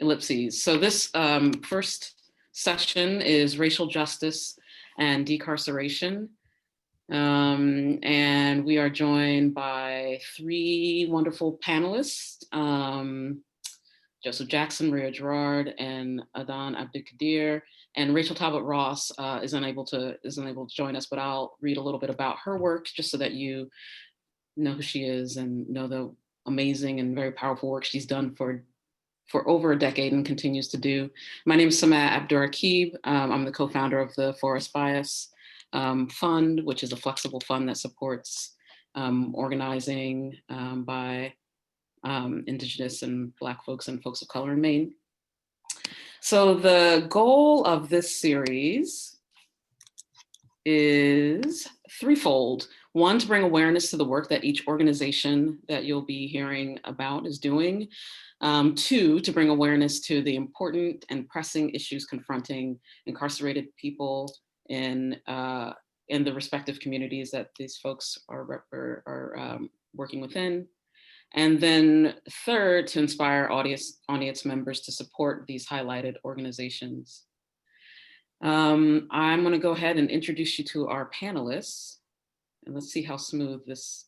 ellipses. So this first session is racial justice and decarceration. And we are joined by three wonderful panelists, Joseph Jackson, Maria Girouard, and Adan Abdikadir. And Rachel Talbot Ross is unable to join us, but I'll read a little bit about her work just so that you know who she is and know the amazing and very powerful work she's done for over a decade and continues to do. My name is Samaa Abdurraqib. I'm the co-founder of the Forest Bias Fund, which is a flexible fund that supports organizing by Indigenous and Black folks and folks of color in Maine. So the goal of this series is threefold. One, to bring awareness to the work that each organization that you'll be hearing about is doing. Two, to bring awareness to the important and pressing issues confronting incarcerated people in the respective communities that these folks are working within. And then third, to inspire audience members to support these highlighted organizations. I'm gonna go ahead and introduce you to our panelists. And let's see how smooth this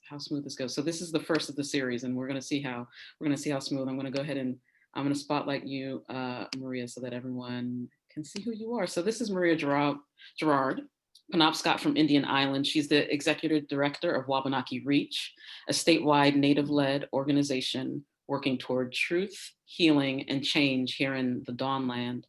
goes. So this is the first of the series, and we're gonna see how smooth. I'm gonna go ahead and I'm gonna spotlight you, Maria, so that everyone can see who you are. So this is Maria Girouard, Penobscot from Indian Island. She's the executive director of Wabanaki Reach, a statewide Native-led organization working toward truth, healing, and change here in the Dawnland.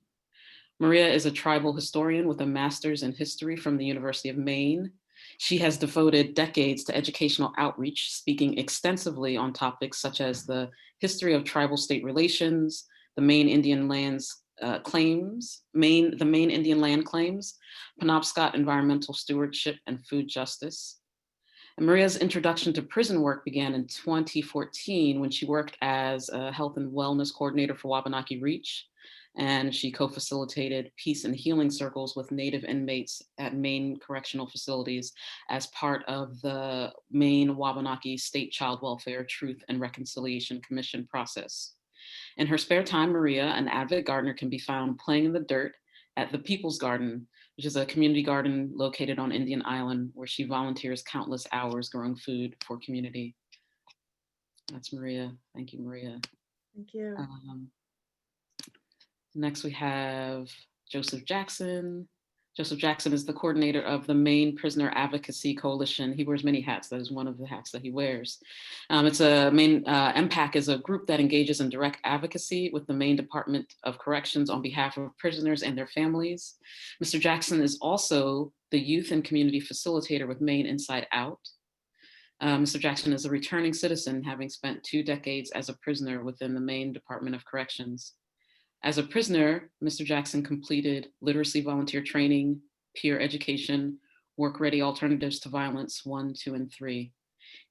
Maria is a tribal historian with a master's in history from the University of Maine. She has devoted decades to educational outreach, speaking extensively on topics such as the history of tribal state relations, the Maine Indian lands claims, the Maine Indian land claims, Penobscot environmental stewardship, and food justice. And Maria's introduction to prison work began in 2014 when she worked as a health and wellness coordinator for Wabanaki Reach. And she co-facilitated peace and healing circles with Native inmates at Maine correctional facilities as part of the Maine-Wabanaki State Child Welfare Truth and Reconciliation Commission process. In her spare time, Maria, an avid gardener, can be found playing in the dirt at the People's Garden, which is a community garden located on Indian Island, where she volunteers countless hours growing food for community. That's Maria. Thank you, Maria. Thank you. Next, we have Joseph Jackson. Joseph Jackson is the coordinator of the Maine Prisoner Advocacy Coalition. He wears many hats. That is one of the hats that he wears. It's a Maine, MPAC is a group that engages in direct advocacy with the Maine Department of Corrections on behalf of prisoners and their families. Mr. Jackson is also the youth and community facilitator with Maine Inside Out. Mr. Jackson is a returning citizen, having spent 2 decades as a prisoner within the Maine Department of Corrections. As a prisoner, Mr. Jackson completed literacy volunteer training, peer education, work-ready alternatives to violence 1, 2, and 3.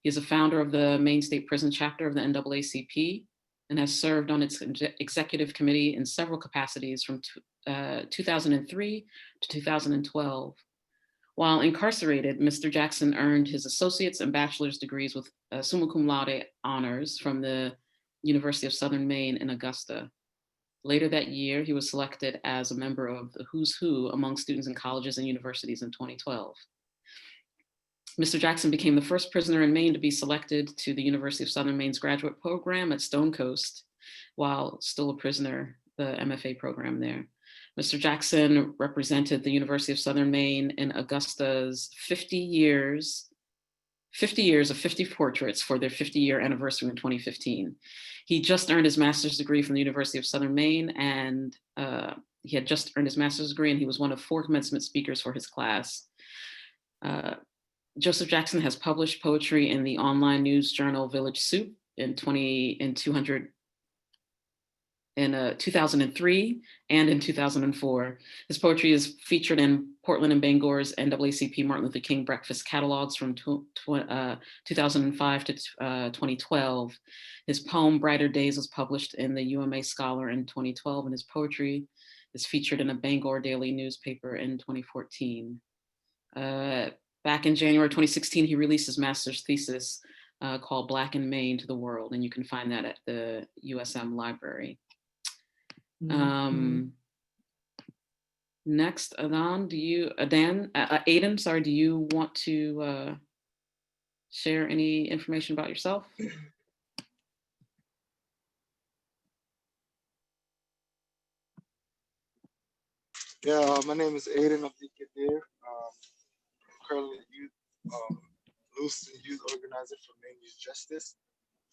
He is a founder of the Maine State Prison chapter of the NAACP and has served on its executive committee in several capacities from 2003 to 2012. While incarcerated, Mr. Jackson earned his associate's and bachelor's degrees with summa cum laude honors from the University of Southern Maine in Augusta. Later that year, he was selected as a member of the Who's Who among students in colleges and universities in 2012. Mr. Jackson became the first prisoner in Maine to be selected to the University of Southern Maine's graduate program at Stonecoast while still a prisoner, the MFA program there. Mr. Jackson represented the University of Southern Maine in Augusta's 50 years of 50 portraits for their 50-year anniversary in 2015. He just earned his master's degree from the University of Southern Maine, and he had just earned his master's degree, and he was one of 4 commencement speakers for his class. Joseph Jackson has published poetry in the online news journal Village Soup in 2003 and in 2004. His poetry is featured in Portland and Bangor's NAACP Martin Luther King breakfast catalogs from 2005 to 2012. His poem Brighter Days was published in the UMA Scholar in 2012, and his poetry is featured in a Bangor daily newspaper in 2014. Back in January 2016, he released his master's thesis called Black in Maine to the World, and you can find that at the USM library. Next, Adan, Adan, sorry, do you want to share any information about yourself? Yeah, my name is Adan Abdikadir. I'm currently Lewiston youth organizer for Maine Youth Justice.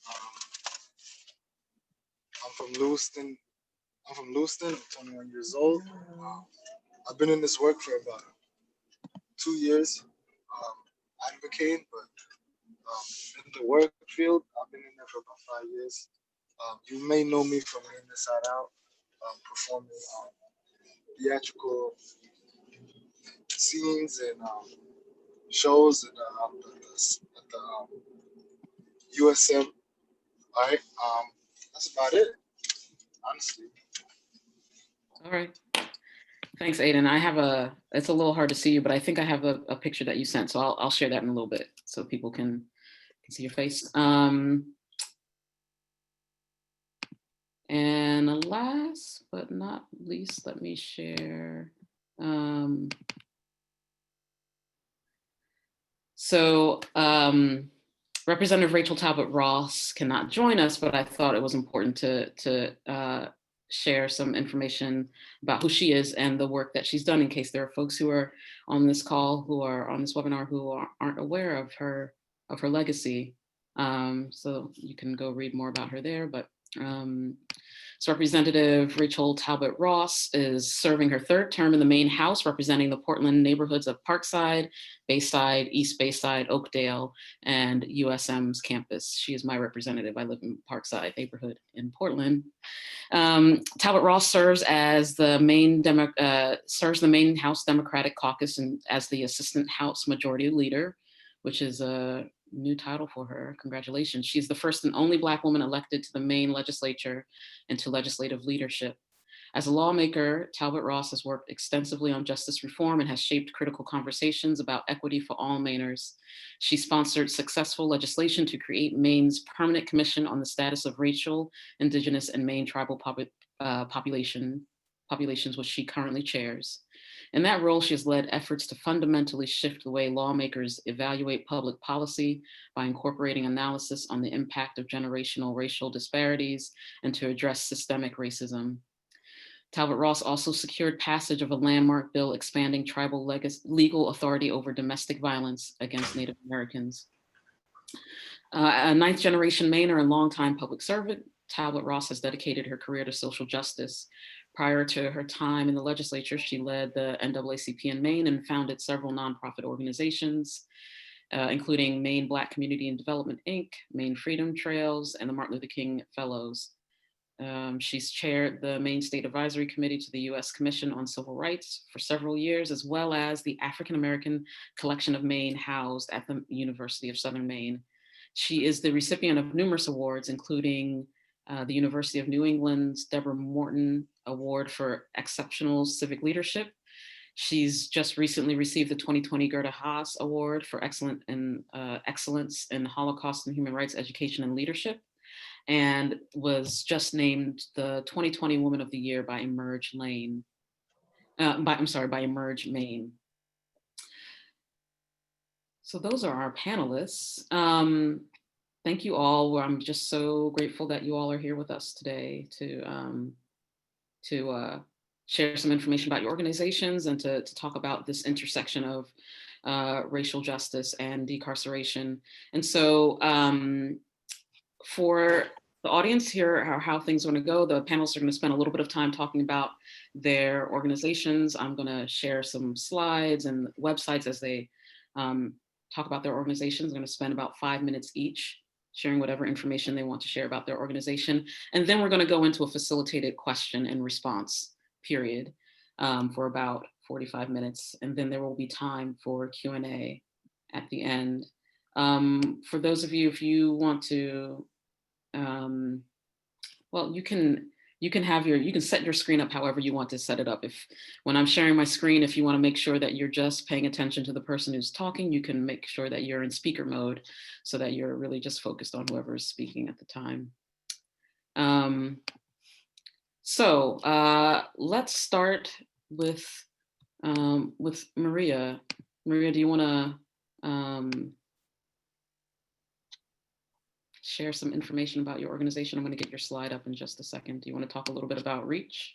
Um, I'm from Lewiston. I'm 21 years old. I've been in this work for about 2 years, advocating, but in the work field, I've been in there for about 5 years. You may know me from Getting Inside Out, performing theatrical scenes and shows at the USM. All right, that's about it, honestly. All right. Thanks, Adan. It's a little hard to see you, but I think I have a picture that you sent. So I'll share that in a little bit so people can see your face. And last but not least, let me share. Representative Rachel Talbot Ross cannot join us, but I thought it was important to share some information about who she is and the work that she's done in case there are folks who are on this call, who are on this webinar, who aren't aware of her legacy. So you can go read more about her there, but so Representative Rachel Talbot Ross is serving her third term in the Maine House, representing the Portland neighborhoods of Parkside, Bayside, East Bayside, Oakdale, and USM's campus. She is my representative. I live in Parkside neighborhood in Portland. Talbot Ross serves as the Maine House Democratic Caucus and as the Assistant House Majority Leader, which is a new title for her. Congratulations. She's the first and only Black woman elected to the Maine legislature and to legislative leadership. As a lawmaker, Talbot Ross has worked extensively on justice reform and has shaped critical conversations about equity for all Mainers. She sponsored successful legislation to create Maine's Permanent Commission on the Status of Racial, Indigenous, and Maine Tribal populations, which she currently chairs. In that role, she has led efforts to fundamentally shift the way lawmakers evaluate public policy by incorporating analysis on the impact of generational racial disparities and to address systemic racism. Talbot Ross also secured passage of a landmark bill expanding tribal legal authority over domestic violence against Native Americans. A ninth generation Mainer and longtime public servant, Talbot Ross has dedicated her career to social justice. Prior to her time in the legislature, she led the NAACP in Maine and founded several nonprofit organizations, including Maine Black Community and Development, Inc., Maine Freedom Trails, and the Martin Luther King Fellows. She's chaired the Maine State Advisory Committee to the U.S. Commission on Civil Rights for several years, as well as the African American Collection of Maine housed at the University of Southern Maine. She is the recipient of numerous awards, including the University of New England's Deborah Morton Award for Exceptional Civic Leadership. She's just recently received the 2020 Gerda Haas Award for Excellence in Holocaust and Human Rights Education and Leadership, and was just named the 2020 Woman of the Year by Emerge Maine. So those are our panelists. Thank you all. I'm just so grateful that you all are here with us today to share some information about your organizations and to talk about this intersection of racial justice and decarceration. And so for the audience here, how things are going to go, the panelists are going to spend a little bit of time talking about their organizations. I'm going to share some slides and websites as they talk about their organizations. I'm going to spend about 5 minutes each sharing whatever information they want to share about their organization. And then we're going to go into a facilitated question and response period for about 45 minutes. And then there will be time for Q&A at the end. For those of you, if you want to, well, you can set your screen up however you want to set it up. If when I'm sharing my screen, if you want to make sure that you're just paying attention to the person who's talking, you can make sure that you're in speaker mode so that you're really just focused on whoever is speaking at the time. So let's start with Maria. Maria, do you want to share some information about your organization? I'm going to get your slide up in just a second. Do you want to talk a little bit about REACH?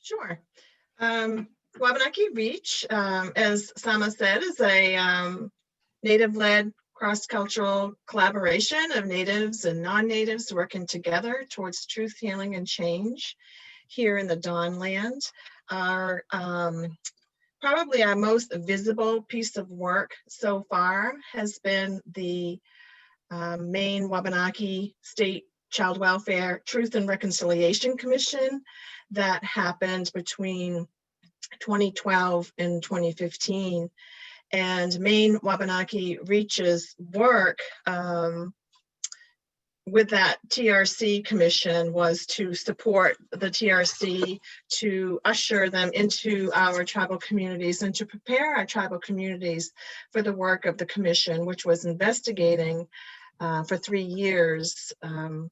Sure. Wabanaki REACH, as Samaa said, is a Native-led cross-cultural collaboration of Natives and non-Natives working together towards truth, healing, and change here in the Dawn Land. Our probably our most visible piece of work so far has been the Maine-Wabanaki State Child Welfare Truth and Reconciliation Commission that happened between 2012 and 2015. And Maine-Wabanaki REACH's work with that TRC commission was to support the TRC, to usher them into our tribal communities and to prepare our tribal communities for the work of the commission, which was investigating for 3 years the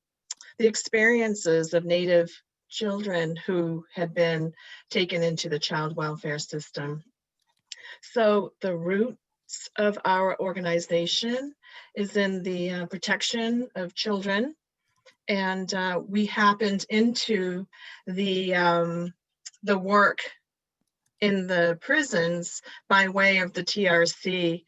experiences of Native children who had been taken into the child welfare system. So the roots of our organization is in the protection of children. And we happened into the work in the prisons by way of the TRC,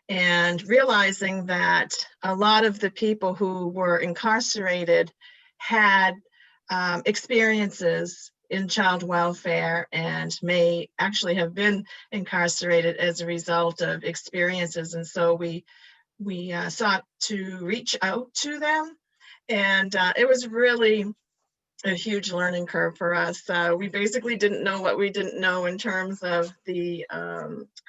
and realizing that a lot of the people who were incarcerated had experiences in child welfare and may actually have been incarcerated as a result of experiences. And so we sought to reach out to them. And it was really a huge learning curve for us. We basically didn't know what we didn't know in terms of the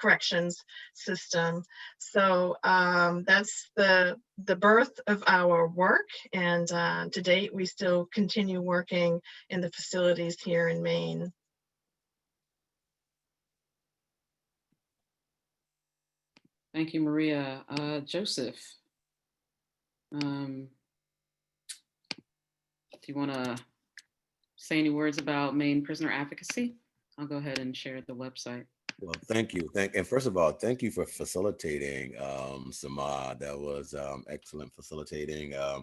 corrections system. So that's the birth of our work. And to date, we still continue working in the facilities here in Maine. Thank you, Maria. Joseph, do you want to say any words about Maine Prisoner Advocacy? I'll go ahead and share the website. Well, thank you. And first of all, thank you for facilitating, Samaa. That was excellent facilitating. I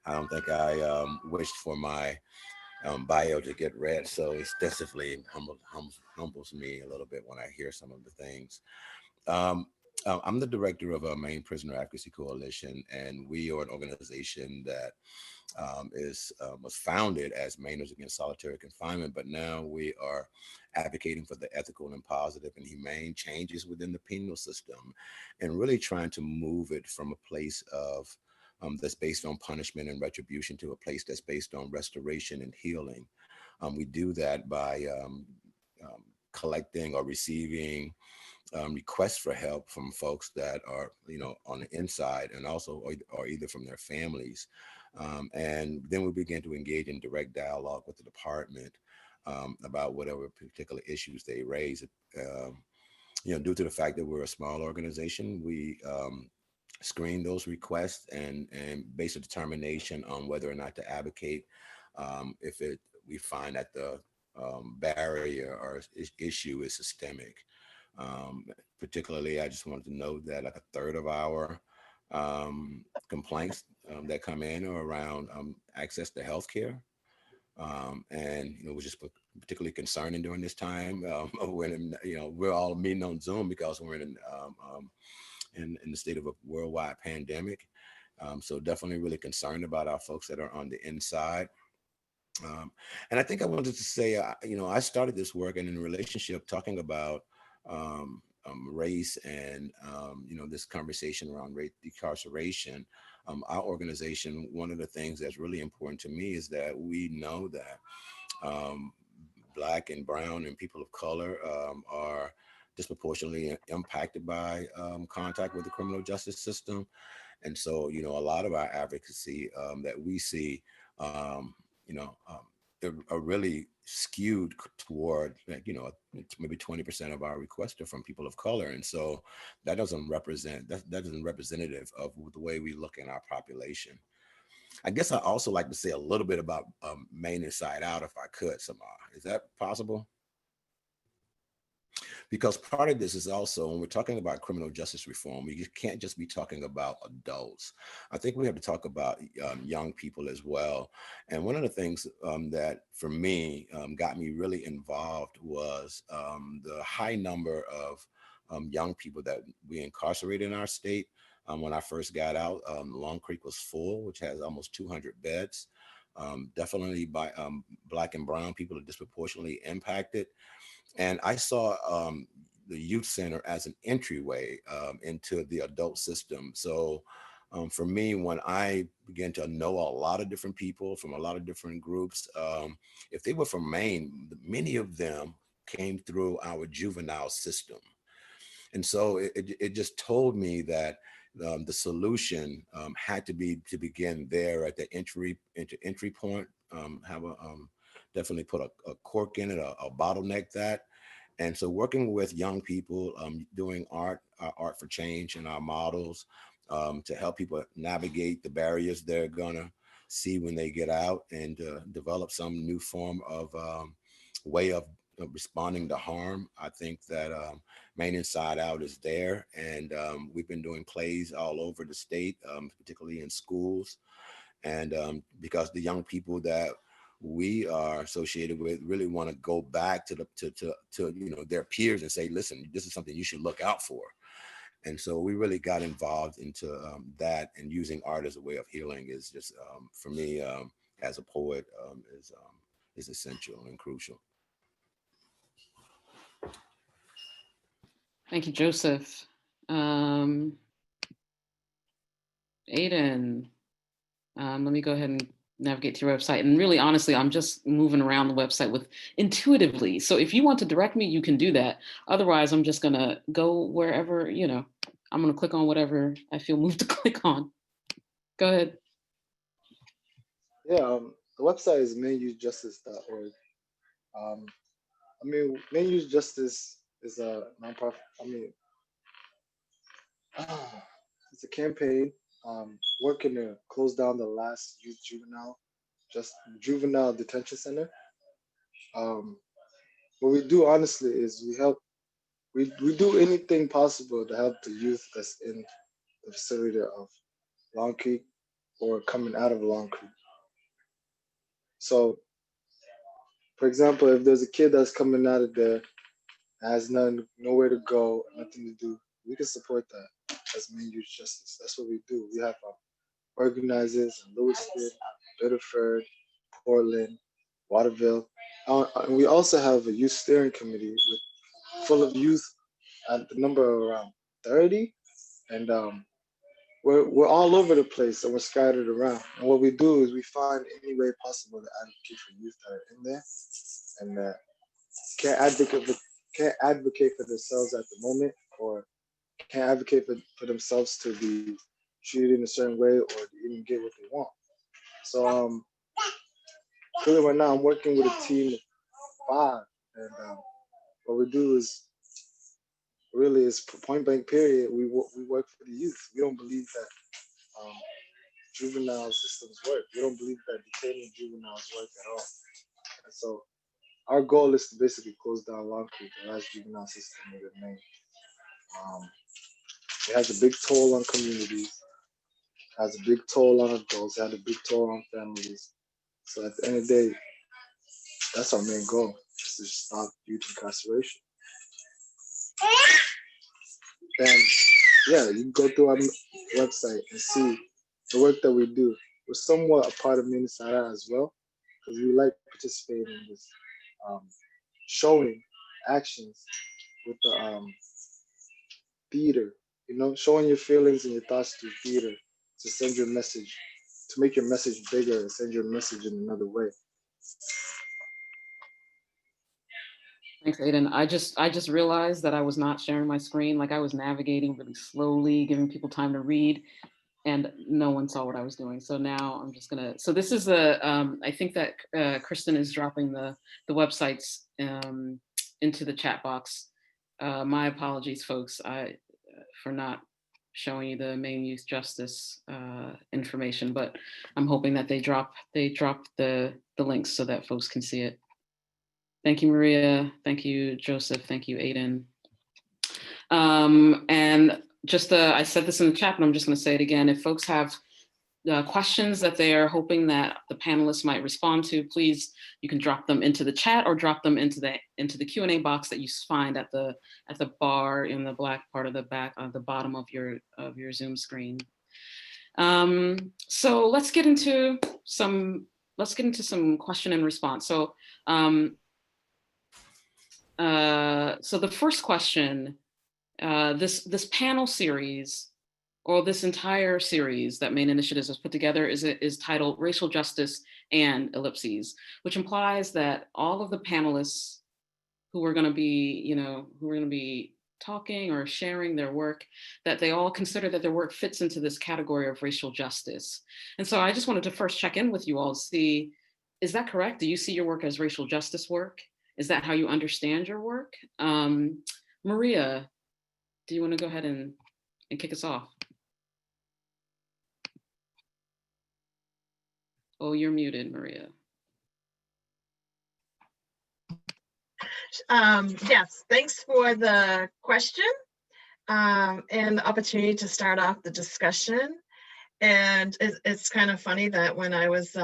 don't think I wished for my bio to get read so extensively. Humbles me a little bit when I hear some of the things. I'm the director of a Maine Prisoner Advocacy Coalition, and we are an organization that was founded as Mainers Against Solitary Confinement, but now we are advocating for the ethical and positive and humane changes within the penal system, and really trying to move it from a place of that's based on punishment and retribution to a place that's based on restoration and healing. We do that by collecting or receiving requests for help from folks that are, on the inside, and also or either from their families. And then we begin to engage in direct dialogue with the department about whatever particular issues they raise. Due to the fact that we're a small organization, we screen those requests and base a determination on whether or not to advocate if we find that the barrier or issue is systemic. Particularly, I just wanted to note that like a third of our complaints that come in are around access to healthcare. And we're just particularly concerning during this time when we're all meeting on Zoom because we're in the state of a worldwide pandemic. So definitely really concerned about our folks that are on the inside. And I think I wanted to say, I started this work and in relationship talking about race and, this conversation around race decarceration. Our organization, one of the things that's really important to me is that we know that Black and Brown and people of color are disproportionately impacted by contact with the criminal justice system. And so, a lot of our advocacy that we see, are really skewed toward, maybe 20% of our requests are from people of color. And so that doesn't representative of the way we look in our population. I guess I also like to say a little bit about Maine Inside Out, if I could, Samaa. Is that possible? Because part of this is also, when we're talking about criminal justice reform, you can't just be talking about adults. I think we have to talk about young people as well. And one of the things that for me got me really involved was the high number of young people that we incarcerate in our state. When I first got out, Long Creek was full, which has almost 200 beds. Definitely by Black and brown people are disproportionately impacted. And I saw the youth center as an entryway into the adult system. So for me, when I began to know a lot of different people from a lot of different groups, if they were from Maine, many of them came through our juvenile system. And so it just told me that the solution had to be to begin there at the entry point, definitely put a cork in it, a bottleneck that. And so working with young people, doing art for change in our models to help people navigate the barriers they're gonna see when they get out, and develop some new form of way of responding to harm. I think that Maine Inside Out is there, and we've been doing plays all over the state, particularly in schools. And because the young people that we are associated with really want to go back to their peers and say, listen, this is something you should look out for. And so we really got involved into that, and using art as a way of healing is just for me as a poet is essential and crucial. Thank you, Joseph. Adan, let me go ahead and navigate to your website. And really, honestly, I'm just moving around the website with intuitively. So if you want to direct me, you can do that. Otherwise, I'm just gonna go wherever, I'm gonna click on whatever I feel moved to click on. Go ahead. Yeah, the website is maineyouthjustice.org. Maine Youth Justice is a nonprofit. It's a campaign working to close down the last youth juvenile detention center. What we do honestly is we do anything possible to help the youth that's in the facility of Long Creek or coming out of Long Creek. So, for example, if there's a kid that's coming out of there, has nowhere to go, nothing to do, we can support that as Maine Youth Justice. That's what we do. We have organizers in Lewiston, Biddeford, Portland, Waterville. And we also have a youth steering committee full of youth at the number around 30. And we're all over the place, and we're scattered around. And what we do is we find any way possible to advocate for youth that are in there and that can't advocate for themselves at the moment, or can't advocate for themselves to be treated in a certain way or to even get what they want. So really right now I'm working with a team of 5, and what we do is point blank period. We work for the youth. We don't believe that juvenile systems work. We don't believe that detaining juveniles work at all. And so our goal is to basically close down Long Creek, the last juvenile system in Maine. It has a big toll on communities, has a big toll on adults, it has a big toll on families. So at the end of the day, that's our main goal, is to stop youth incarceration. And yeah, you can go through our website and see the work that we do. We're somewhat a part of Maine Inside Out as well, because we like participating in this showing actions with the theater, showing your feelings and your thoughts through theater to send your message, to make your message bigger and send your message in another way. Thanks, Adan. I just realized that I was not sharing my screen. Like, I was navigating really slowly, giving people time to read, and no one saw what I was doing. So now I'm just gonna, so this is I think that Kristen is dropping the websites into the chat box. My apologies, folks, for not showing you the Maine Youth Justice information, but I'm hoping that they drop the links so that folks can see it. Thank you, Maria. Thank you, Joseph. Thank you, Adan. And just I said this in the chat, but I'm just going to say it again. If folks have questions that they are hoping that the panelists might respond to, please, you can drop them into the chat or drop them into the Q&A box that you find at the bar in the black part of the back of the bottom of your Zoom screen. So let's get into some question and response. So so the first question, this panel series, or this entire series that Maine Initiatives has put together is titled Racial Justice and Ellipses, which implies that all of the panelists who are going to be talking or sharing their work, that they all consider that their work fits into this category of racial justice. And so I just wanted to first check in with you all to see, is that correct? Do you see your work as racial justice work? Is that how you understand your work? Maria, do you want to go ahead and kick us off? Oh, you're muted, Maria. Yes, thanks for the question and the opportunity to start off the discussion. And it's kind of funny that when I was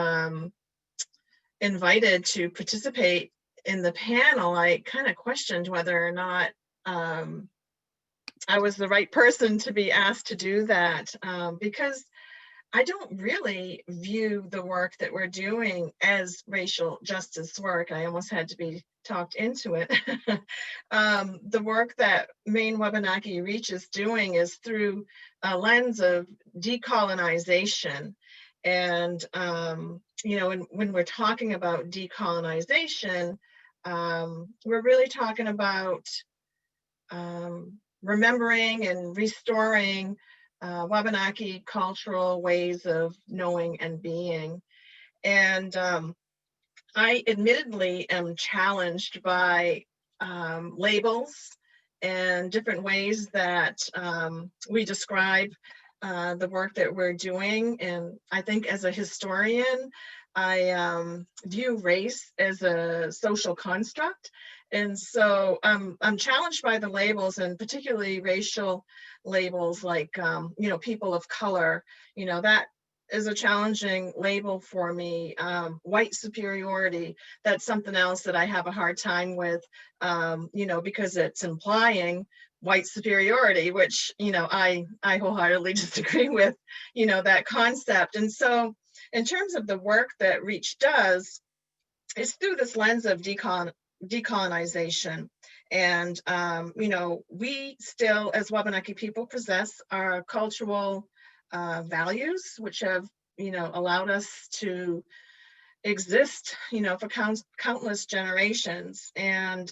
invited to participate in the panel, I kind of questioned whether or not I was the right person to be asked to do that, because I don't really view the work that we're doing as racial justice work. I almost had to be talked into it. The work that Maine-Wabanaki Reach is doing is through a lens of decolonization. And, when we're talking about decolonization, we're really talking about remembering and restoring Wabanaki cultural ways of knowing and being. And I admittedly am challenged by labels and different ways that we describe the work that we're doing. And I think as a historian, I view race as a social construct. And so I'm challenged by the labels, and particularly racial labels like, people of color. That is a challenging label for me. White superiority, that's something else that I have a hard time with, because it's implying white superiority, which, I wholeheartedly disagree with, that concept. And so in terms of the work that Reach does, it's through this lens of decolonization. And, we still, as Wabanaki people, possess our cultural values, which have, allowed us to exist, for countless generations. And,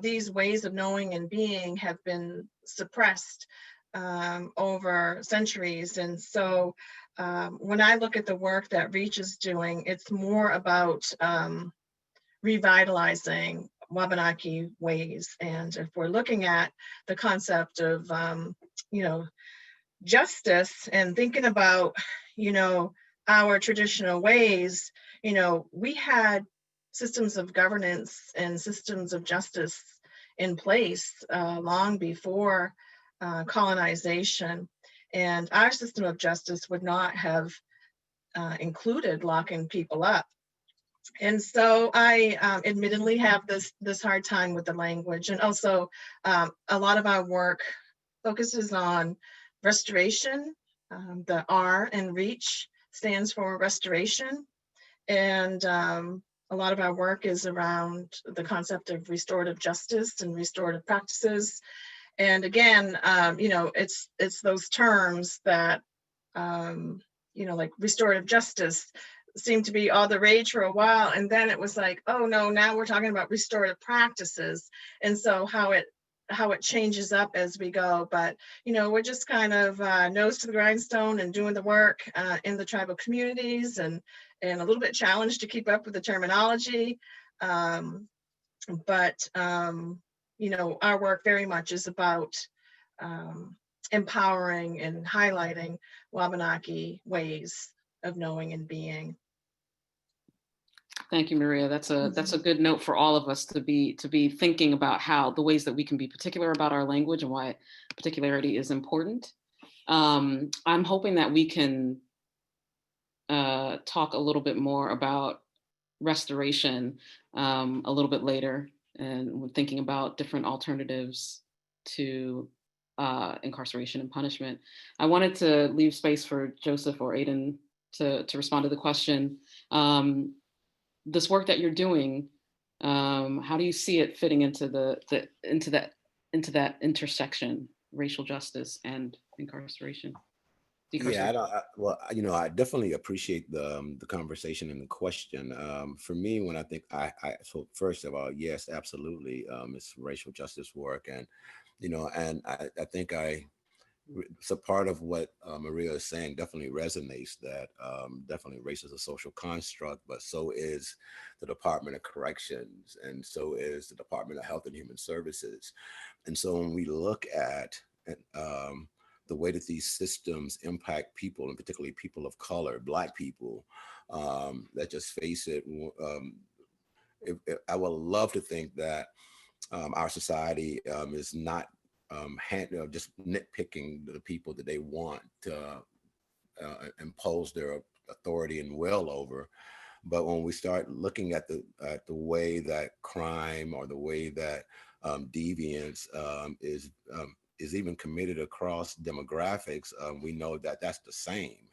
these ways of knowing and being have been suppressed over centuries. And so when I look at the work that Reach is doing, it's more about revitalizing Wabanaki ways. And if we're looking at the concept of, justice and thinking about, our traditional ways, we had systems of governance and systems of justice in place long before colonization. And our system of justice would not have included locking people up. And so I admittedly have this hard time with the language. And also a lot of our work focuses on restoration. The R in Reach stands for restoration. And a lot of our work is around the concept of restorative justice and restorative practices. And again, it's those terms that, like restorative justice seemed to be all the rage for a while. And then it was like, oh no, now we're talking about restorative practices. And so how it changes up as we go. But, we're just kind of nose to the grindstone and doing the work in the tribal communities, and a little bit challenged to keep up with the terminology. But our work very much is about empowering and highlighting Wabanaki ways of knowing and being. Thank you, Maria. That's a good note for all of us to be thinking about how the ways that we can be particular about our language and why particularity is important. I'm hoping that we can talk a little bit more about restoration a little bit later, and we're thinking about different alternatives to incarceration and punishment. I wanted to leave space for Joseph or Adan to respond to the question. This work that you're doing, how do you see it fitting into into that intersection, racial justice and incarceration? Yeah, well, I definitely appreciate the conversation and the question. For me, when I think so first of all, yes, absolutely, it's racial justice work, and and I think so part of what Maria is saying definitely resonates, that definitely race is a social construct, but so is the Department of Corrections, and so is the Department of Health and Human Services. And so when we look at the way that these systems impact people, and particularly people of color, Black people, that just face it, I would love to think that our society is not just nitpicking the people that they want to impose their authority and will over. But when we start looking at the way that crime, or the way that deviance is even committed across demographics, we know that that's the same.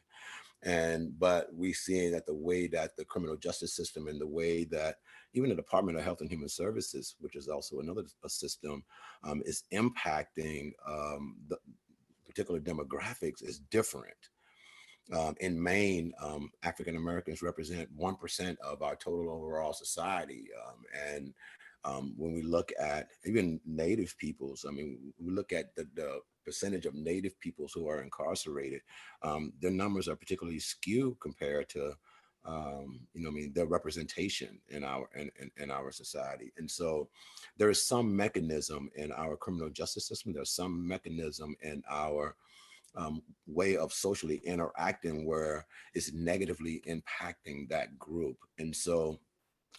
But we see that the way that the criminal justice system, and the way that even the Department of Health and Human Services, which is also another system, is impacting the particular demographics, is different. In Maine, African Americans represent 1% of our total overall society. And when we look at even Native peoples, I mean, we look at the percentage of Native peoples who are incarcerated, their numbers are particularly skewed compared to, their representation in our society. And so there is some mechanism in our criminal justice system, there's some mechanism in our way of socially interacting where it's negatively impacting that group. And so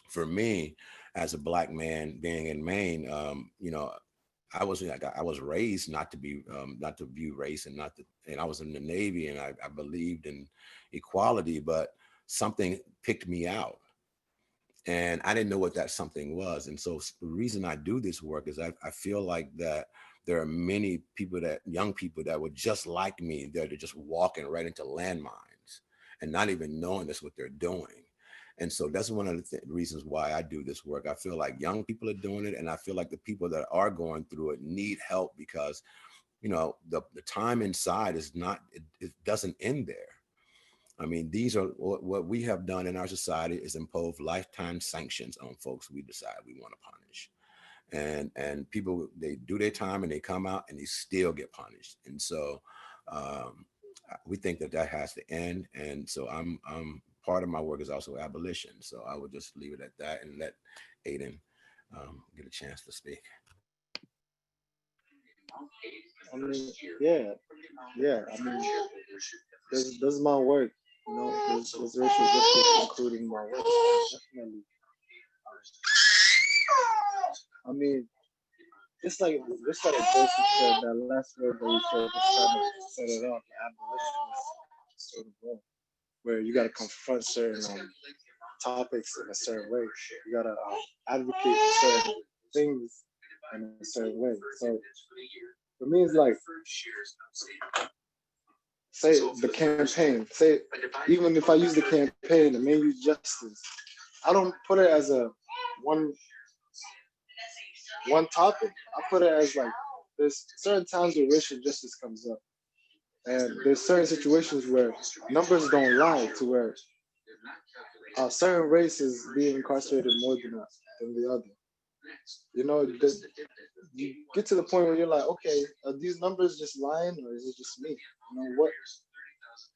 for me, as a Black man being in Maine, I was raised not to view race, and I was in the Navy, and I believed in equality, but something picked me out, and I didn't know what that something was. And so the reason I do this work is I feel like that there are many young people that were just like me, that are just walking right into landmines and not even knowing that's what they're doing. And so that's one of the reasons why I do this work. I feel like young people are doing it, and I feel like the people that are going through it need help, because, the time inside is not, it doesn't end there. I mean, these are what we have done in our society, is impose lifetime sanctions on folks we decide we want to punish. And people, they do their time and they come out and they still get punished. And so we think that has to end. And so I'm part of my work is also abolition. So I would just leave it at that and let Adan get a chance to speak. I mean, yeah. I mean, this is my work. There's racial justice including my work. Definitely. I mean, just like Joseph said, that last word that you said, just kind of set it off. Abolitionist sort of role, where you got to confront certain topics in a certain way. You got to advocate certain things in a certain way. So for me, it's like, say the campaign. Say even if I use the campaign, the Maine Youth Justice, I don't put it as a one topic. I put it as like, there's certain times where racial justice comes up, and there's certain situations where numbers don't lie, to where a certain race is being incarcerated more than the other. You get to the point where you're like, okay, are these numbers just lying, or is it just me?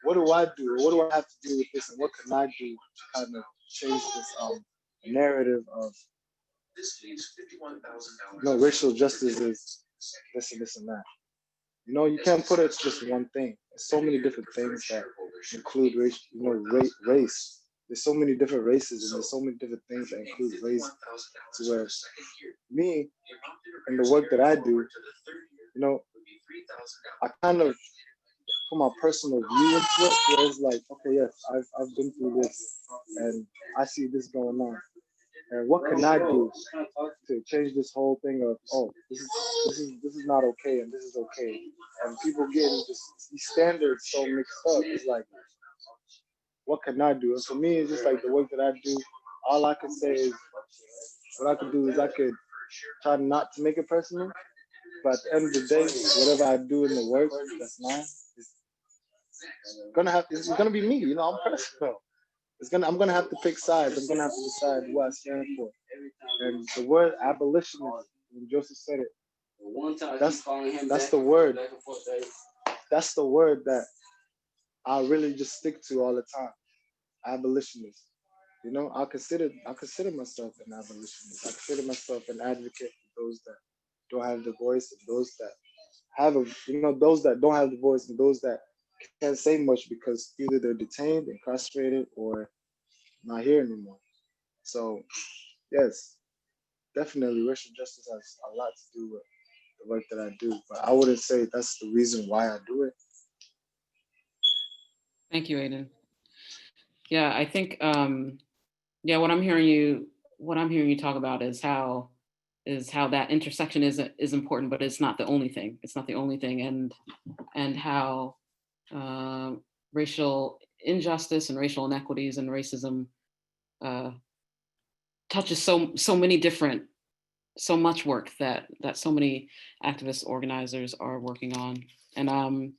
What do I do? What do I have to do with this, and what can I do to kind of change this narrative of racial justice is this and this and that. You know, you can't put it to just one thing. There's so many different things that include race. You know, race. There's so many different races, and there's so many different things that include race. To where me and the work that I do, you know, I kind of put my personal view into it, where it's like, okay, yes, I've been through this, and I see this going on, and what can I do to change this whole thing of, oh, this is not okay, and this is okay, and people getting these standards so mixed up. It's like, what can I do? And for me, it's just like the work that I do. All I can say is, what I could do is I could try not to make it personal, but at the end of the day, whatever I do in the work that's mine, it's gonna be me. You know, I'm personal. I'm gonna have to pick sides. I'm gonna have to decide what I stand for. And the word abolitionist, when Joseph said it, that's the word. That's the word that I really just stick to all the time. Abolitionist. You know, I consider myself an abolitionist. I consider myself an advocate for those that don't have the voice, and those that have those that don't have the voice, and those that can't say much because either they're detained, incarcerated, or not here anymore. So yes, definitely racial justice has a lot to do with the work that I do, but I wouldn't say that's the reason why I do it. Thank you, Adan. Yeah, I think yeah, what I'm hearing you talk about is how that intersection is important, but it's not the only thing. It's not the only thing, and how racial injustice and racial inequities and racism touches so many different, so much work that so many activist organizers are working on. And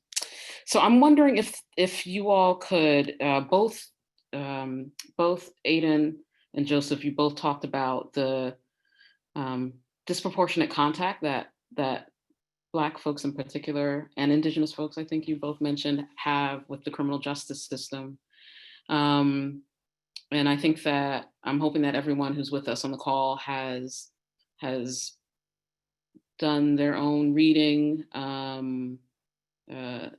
so I'm wondering if you all could both Adan and Joseph, you both talked about the disproportionate contact that Black folks in particular, and Indigenous folks, I think you both mentioned, have with the criminal justice system. And I think that I'm hoping that everyone who's with us on the call has done their own reading on the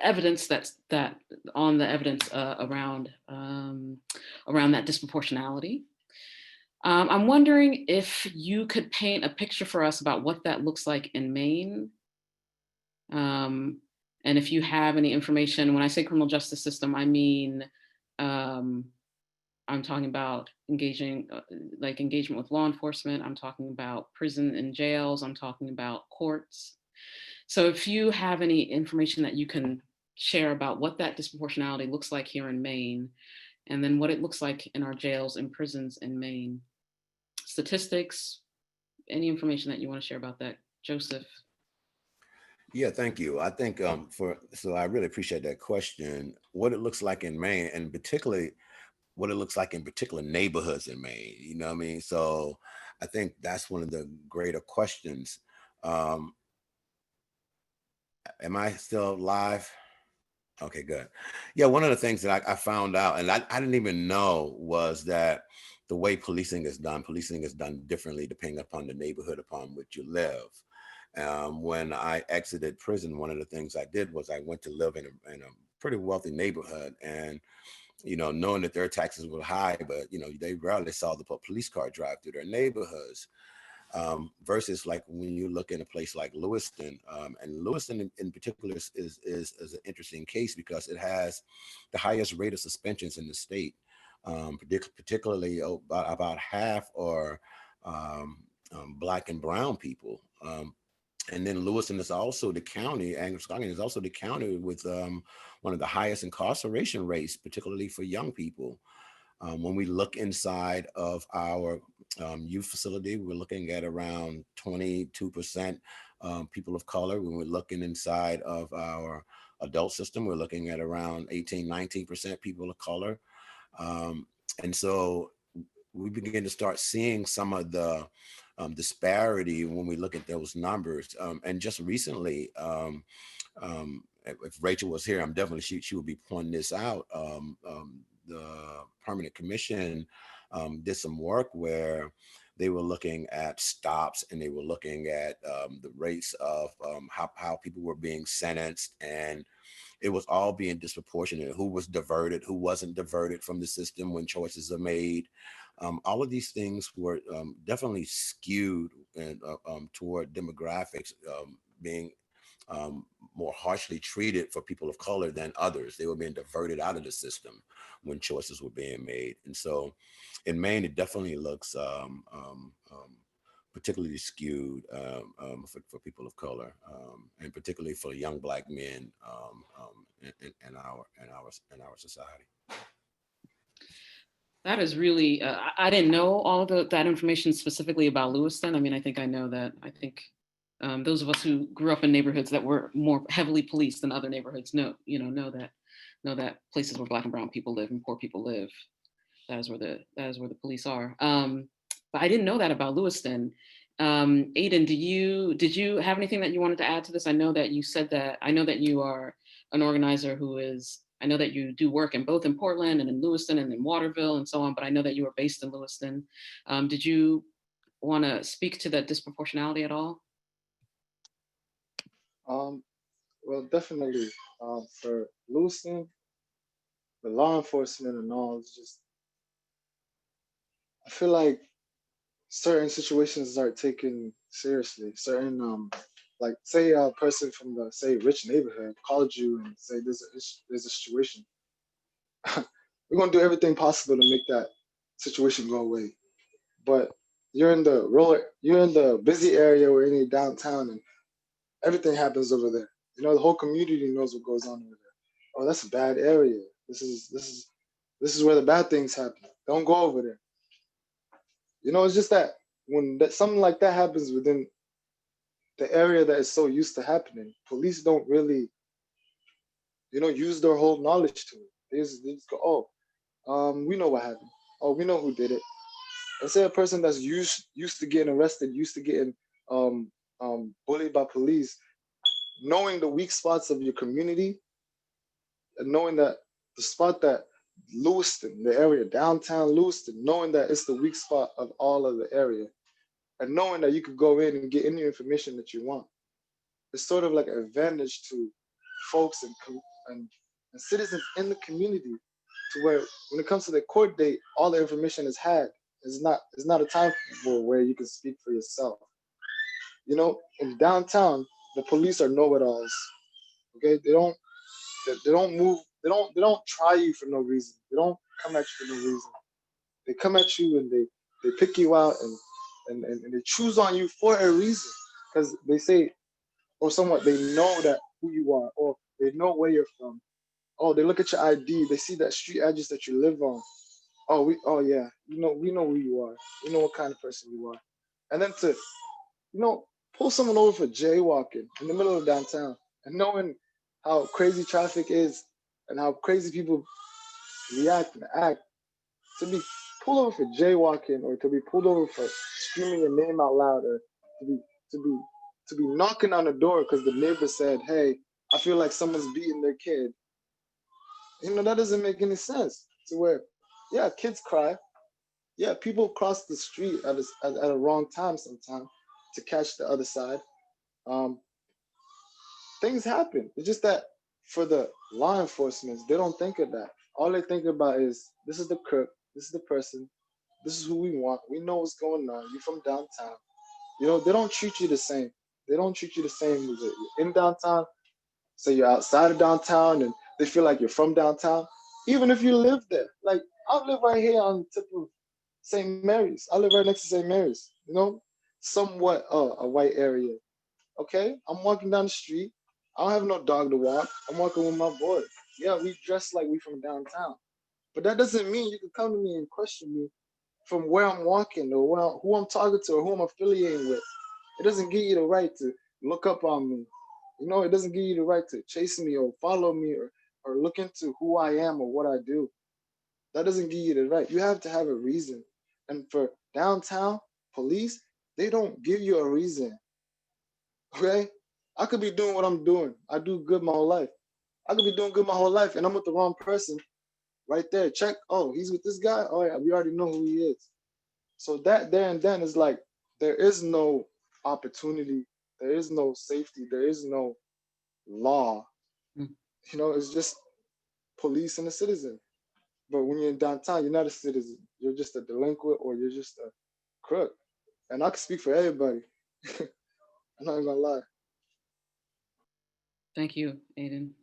evidence around that disproportionality. I'm wondering if you could paint a picture for us about what that looks like in Maine. And if you have any information, when I say criminal justice system, I mean, I'm talking about engagement with law enforcement. I'm talking about prison and jails. I'm talking about courts. So if you have any information that you can share about what that disproportionality looks like here in Maine, and then what it looks like in our jails and prisons in Maine. Statistics, any information that you want to share about that, Joseph? Yeah, thank you. I think so I really appreciate that question. What it looks like in Maine, and particularly what it looks like in particular neighborhoods in Maine, you know what I mean? So I think that's one of the greater questions. Am I still live? Okay, good. Yeah, one of the things that I found out, and I didn't even know, was that the way policing is done differently depending upon the neighborhood upon which you live. When I exited prison, one of the things I did was I went to live in a pretty wealthy neighborhood, and knowing that their taxes were high, but they rarely saw the police car drive through their neighborhoods. Versus like when you look in a place like Lewiston, and Lewiston in particular is an interesting case because it has the highest rate of suspensions in the state. Particularly about half are Black and brown people. And then Lewiston is also the county, Angus County is also the county with one of the highest incarceration rates, particularly for young people. When we look inside of our youth facility, we're looking at around 22% people of color. When we're looking inside of our adult system, we're looking at around 19% people of color. And so we begin to start seeing some of the disparity when we look at those numbers. And just recently, if Rachel was here, I'm definitely she would be pointing this out. The Permanent Commission did some work where they were looking at stops, and they were looking at the rates of how people were being sentenced, and it was all being disproportionate. Who was diverted, who wasn't diverted from the system when choices are made. All of these things were definitely skewed toward demographics being more harshly treated for people of color than others. They were being diverted out of the system when choices were being made. And so in Maine, it definitely looks particularly skewed for people of color, and particularly for young Black men in our society. That is really, I didn't know all that information specifically about Lewiston. I mean, I think I know that. I think those of us who grew up in neighborhoods that were more heavily policed than other neighborhoods know that places where Black and brown people live and poor people live, that is where the police are. But I didn't know that about Lewiston. Adan, did you have anything that you wanted to add to this? I know that you said that. I know that you are an organizer I know that you do work in both in Portland and in Lewiston and in Waterville and so on, but I know that you are based in Lewiston. Did you want to speak to that disproportionality at all? Well, definitely. For Lewiston, the law enforcement and all, it's just, I feel like certain situations aren't taken seriously. Certain, like say a person from the rich neighborhood called you and say there's a situation. We're gonna do everything possible to make that situation go away. But you're in the busy area or in downtown, and everything happens over there. You know, the whole community knows what goes on over there. Oh, that's a bad area. This is where the bad things happen. Don't go over there. You know, it's just that when something like that happens within the area that is so used to happening, police don't really, use their whole knowledge to it. They just go, we know what happened. Oh, we know who did it. And say a person that's used to getting arrested, used to getting bullied by police, knowing the weak spots of your community, and knowing that the spot that Lewiston, the area downtown Lewiston, knowing that it's the weak spot of all of the area, and knowing that you could go in and get any information that you want, it's sort of like an advantage to folks and citizens in the community, to where when it comes to the court date, all the information is had. It's not a time for where you can speak for yourself. You know, in downtown, the police are know-it-alls. Okay, they don't move. They don't try you for no reason. They don't come at you for no reason. They come at you and they pick you out and they choose on you for a reason, because they say, or somewhat, they know that who you are, or they know where you're from. Oh, they look at your ID. They see that street address that you live on. Oh yeah, we know who you are. We know what kind of person you are. And then to, pull someone over for jaywalking in the middle of downtown, and knowing how crazy traffic is and how crazy people react and act, to be pulled over for jaywalking, or to be pulled over for screaming your name out loud, or to be knocking on the door because the neighbor said, "Hey, I feel like someone's beating their kid." That doesn't make any sense. To where, yeah, kids cry. Yeah, people cross the street at a wrong time sometimes to catch the other side. Things happen. It's just that for the law enforcement, they don't think of that. All they think about is, this is the crook, this is the person, this is who we want. We know what's going on. You're from downtown. They don't treat you the same. They don't treat you the same as you're in downtown. So you're outside of downtown and they feel like you're from downtown, even if you live there. Like, I live right here on the tip of St. Mary's. I live right next to St. Mary's, somewhat a white area. Okay, I'm walking down the street. I don't have no dog to walk. I'm walking with my boy. Yeah, we dress like we from downtown. But that doesn't mean you can come to me and question me from where I'm walking, or who I'm talking to, or who I'm affiliating with. It doesn't give you the right to look up on me. It doesn't give you the right to chase me or follow me or look into who I am or what I do. That doesn't give you the right. You have to have a reason. And for downtown police, they don't give you a reason. Okay? I could be doing what I'm doing. I do good my whole life. I could be doing good my whole life, and I'm with the wrong person. right there. Check. Oh, he's with this guy. Oh yeah, we already know who he is. So that there and then is like there is no opportunity, there is no safety, there is no law. Mm. You know, it's just police and a citizen. But when you're in downtown, you're not a citizen. You're just a delinquent or you're just a crook. And I can speak for everybody. I'm not even gonna lie. Thank you, Adan.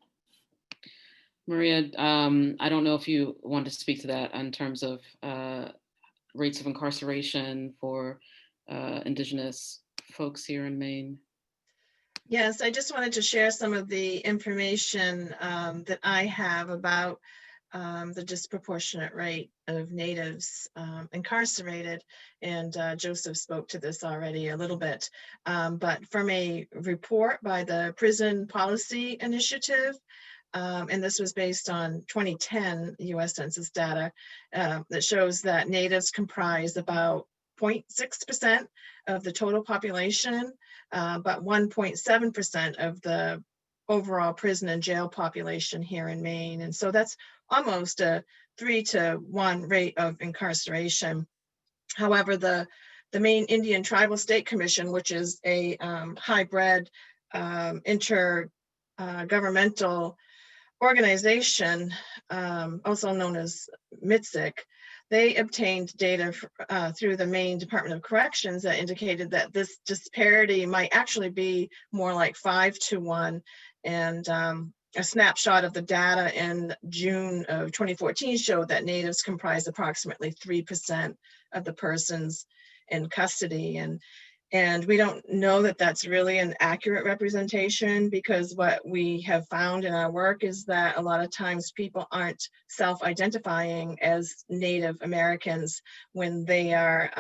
Maria, I don't know if you want to speak to that in terms of rates of incarceration for Indigenous folks here in Maine. Yes, I just wanted to share some of the information that I have about the disproportionate rate of Natives incarcerated. And Joseph spoke to this already a little bit. But from a report by the Prison Policy Initiative, and this was based on 2010 US Census data that shows that Natives comprise about 0.6% of the total population, but 1.7% of the overall prison and jail population here in Maine. And so that's almost a 3-to-1 rate of incarceration. However, the Maine Indian Tribal State Commission, which is a hybrid intergovernmental organization, also known as MITSIC, they obtained data through the Maine Department of Corrections that indicated that this disparity might actually be more like 5-to-1. And a snapshot of the data in June of 2014 showed that Natives comprise approximately 3% of the persons in custody. And we don't know that that's really an accurate representation, because what we have found in our work is that a lot of times people aren't self-identifying as Native Americans when they are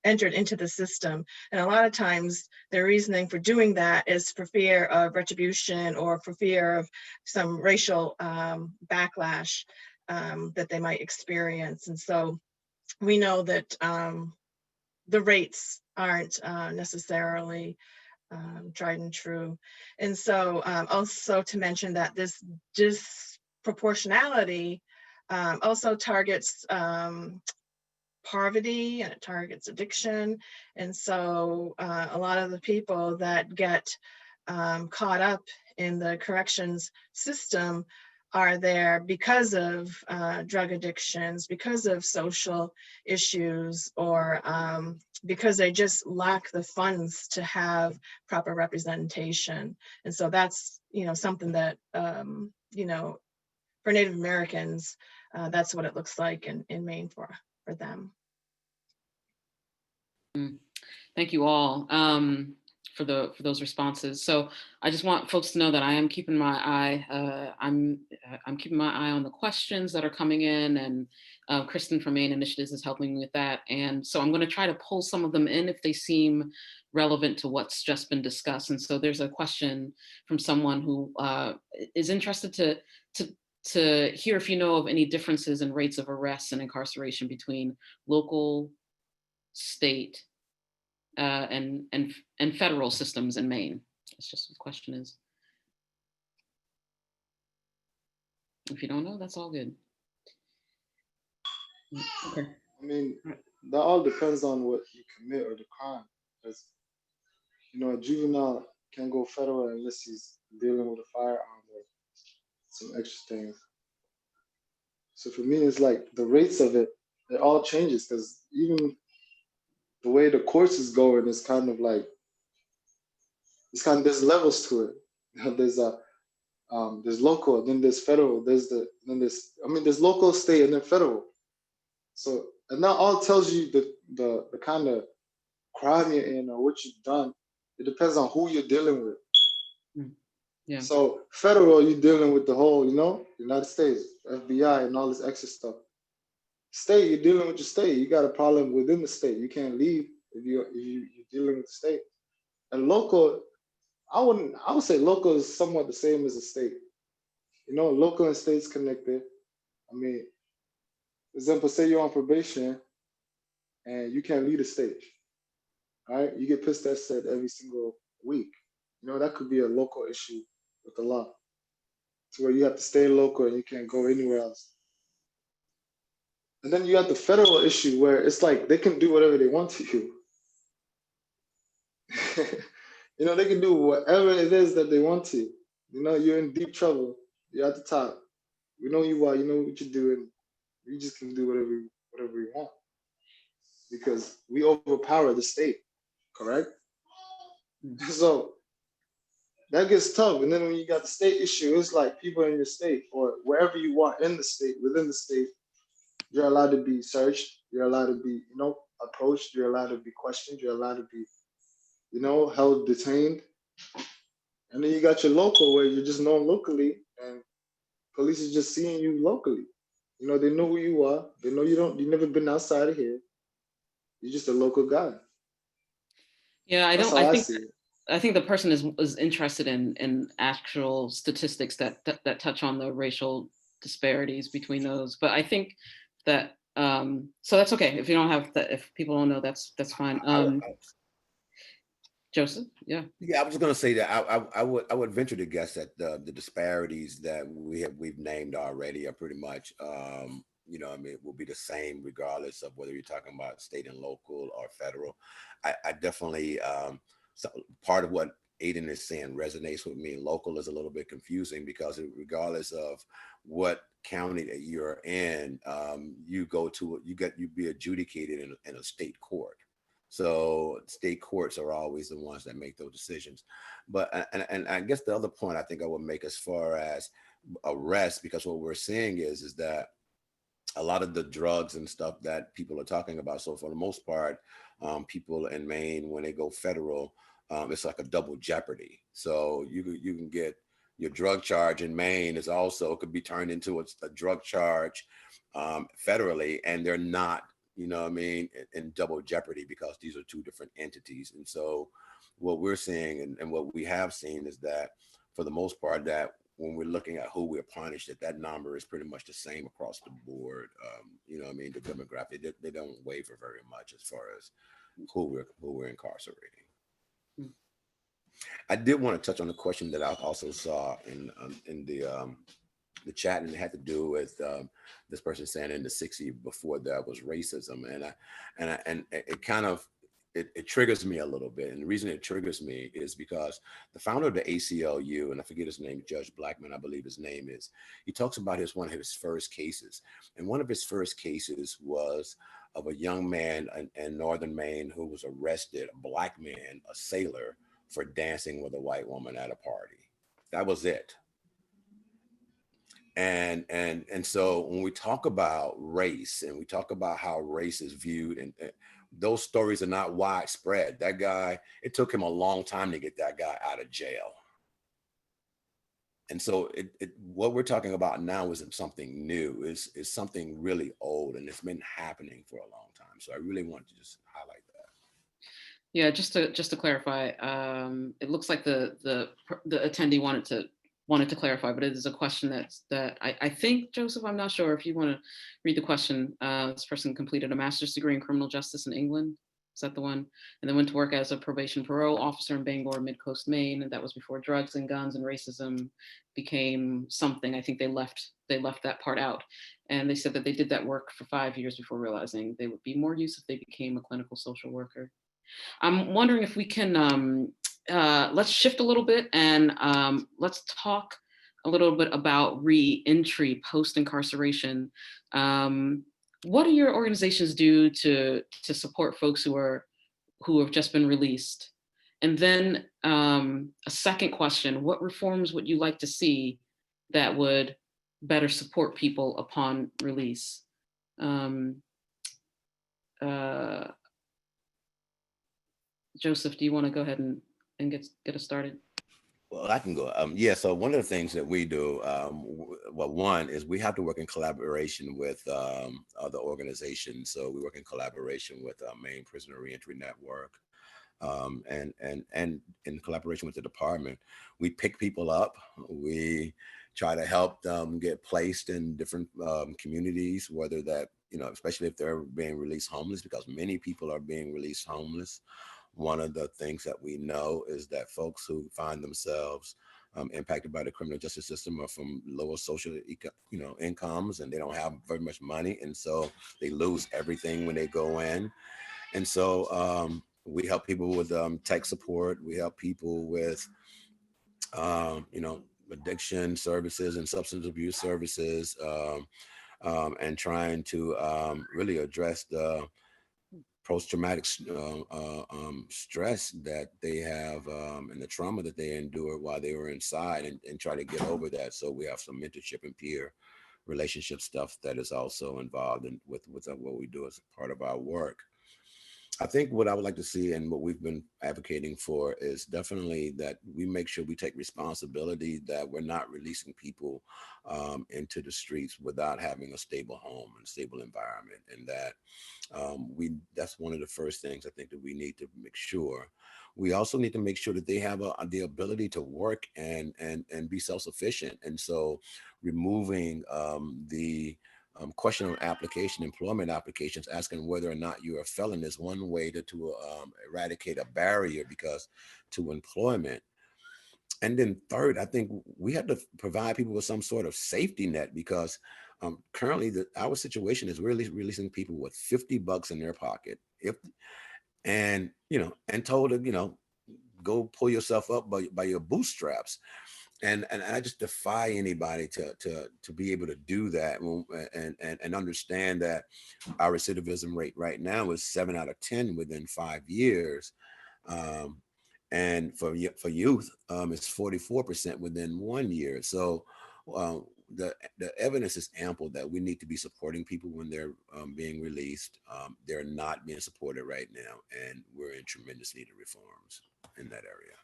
entered into the system. And a lot of times their reasoning for doing that is for fear of retribution or for fear of some racial backlash that they might experience. And so we know that the rates aren't necessarily tried and true. And so also to mention that this disproportionality also targets poverty, and it targets addiction. And so a lot of the people that get caught up in the corrections system are there because of drug addictions, because of social issues, or because they just lack the funds to have proper representation. And so that's, something that, for Native Americans, that's what it looks like in Maine for them. Thank you all for those responses. So I just want folks to know that I am keeping my eye. I'm keeping my eye on the questions that are coming in, and Kristen from Maine Initiatives is helping me with that. And so I'm going to try to pull some of them in if they seem relevant to what's just been discussed. And so there's a question from someone who is interested to hear if you know of any differences in rates of arrests and incarceration between local, state, and federal systems in Maine. That's just what the question is. If you don't know, that's all good. Okay. I mean, that all depends on what you commit or the crime. Because, a juvenile can't go federal unless he's dealing with a firearm or some extra things. So for me, it's like the rates of it all changes, because even the way the course is going is kind of like, there's levels to it. There's local, then there's federal, there's local, state, and then federal. So, and that all tells you the kind of crime you're in or what you've done. It depends on who you're dealing with. Yeah. So federal, you're dealing with the whole, United States, FBI, and all this extra stuff. State, you're dealing with your state. You got a problem within the state. You can't leave if you're dealing with the state. And local, I would say local is somewhat the same as a state. Local and state's connected. I mean, for example, say you're on probation and you can't leave the state. All right, you get pissed at said every single week. That could be a local issue with the law, to where you have to stay local and you can't go anywhere else. And then you have the federal issue where it's like they can do whatever they want to you. You know, they can do whatever it is that they want to. You know, you're in deep trouble. You're at the top. You know who you are. You know what you're doing. You just can do whatever you want because we overpower the state. Correct. So that gets tough. And then when you got the state issue, it's like people in your state or wherever you are in the state, within the state, you're allowed to be searched. You're allowed to be, you know, approached. You're allowed to be questioned. You're allowed to be, you know, held, detained. And then you got your local where you're just known locally and police is just seeing you locally. You know, they know who you are. They know you've never been outside of here. You're just a local guy. Yeah, That's how I see it. I think the person is interested in actual statistics that touch on the racial disparities between those. But I think that so that's okay if you don't have that. If people don't know, that's fine. Joseph, yeah. Yeah, I was going to say that I would venture to guess that the disparities that we've named already are pretty much you know, I mean, it will be the same regardless of whether you're talking about state and local or federal. I definitely so part of what Adan is saying resonates with me. Local is a little bit confusing because regardless of what county that you're in, you be adjudicated in a state court. So state courts are always the ones that make those decisions. But and I guess the other point I think I would make as far as arrest, because what we're seeing is that a lot of the drugs and stuff that people are talking about. So for the most part, people in Maine, when they go federal, it's like a double jeopardy. So you can get your drug charge in Maine is also could be turned into a drug charge federally, and they're not, you know what I mean, in double jeopardy because these are two different entities. And so what we're seeing and what we have seen is that for the most part, that when we're looking at who we're punished, that number is pretty much the same across the board. You know what I mean? The demographic, they don't waver very much as far as who we're incarcerating. I did want to touch on a question that I also saw in the chat, and it had to do with this person saying in the 60s before that was racism, and it kind of it triggers me a little bit. And the reason it triggers me is because the founder of the ACLU, and I forget his name, Judge Blackman, I believe his name is, he talks about one of his first cases. And one of his first cases was of a young man in northern Maine who was arrested, a Black man, a sailor, for dancing with a white woman at a party. That was it. And so when we talk about race and we talk about how race is viewed, and those stories are not widespread. That guy, it took him a long time to get that guy out of jail. And so what we're talking about now isn't something new. Is something really old, and it's been happening for a long time. So I really wanted to just highlight that. Yeah, just to clarify, it looks like the attendee wanted to clarify, but it is a question that I think, Joseph, I'm not sure if you want to read the question. This person completed a master's degree in criminal justice in England. Is that the one? And then went to work as a probation parole officer in Bangor, Mid-Coast, Maine. And that was before drugs and guns and racism became something. I think they left that part out. And they said that they did that work for 5 years before realizing they would be more use if they became a clinical social worker. I'm wondering if we can, let's shift a little bit and let's talk a little bit about re-entry post-incarceration. What do your organizations do to support folks who have just been released? And then a second question, what reforms would you like to see that would better support people upon release? Joseph, do you want to go ahead and get us started? Well, I can go. Yeah, so one of the things that we do, well, one is we have to work in collaboration with other organizations. So we work in collaboration with Maine Prisoner Reentry Network, and in collaboration with the department. We pick people up. We try to help them get placed in different communities, whether that, you know, especially if they're being released homeless, because many people are being released homeless. One of the things that we know is that folks who find themselves impacted by the criminal justice system are from lower social, incomes, and they don't have very much money, and so they lose everything when they go in. And so we help people with tech support. We help people with, addiction services and substance abuse services, and trying to really address the post-traumatic stress that they have and the trauma that they endured while they were inside, and try to get over that. So we have some mentorship and peer relationship stuff that is also involved in with what we do as part of our work. I think what I would like to see and what we've been advocating for is definitely that we make sure we take responsibility, that we're not releasing people into the streets without having a stable home and stable environment. And that that's one of the first things I think that we need to make sure. We also need to make sure that they have the ability to work and be self-sufficient. And so removing the question on employment applications, asking whether or not you're a felon is one way to eradicate a barrier to employment. And then third, I think we have to provide people with some sort of safety net, because currently our situation is really releasing people with $50 in their pocket, and told to, go pull yourself up by your bootstraps. And I just defy anybody to be able to do that, and understand that our recidivism rate right now is 7 out of 10 within 5 years. And for youth, it's 44% within 1 year. So the evidence is ample that we need to be supporting people when they're being released. They're not being supported right now, and we're in tremendous need of reforms in that area.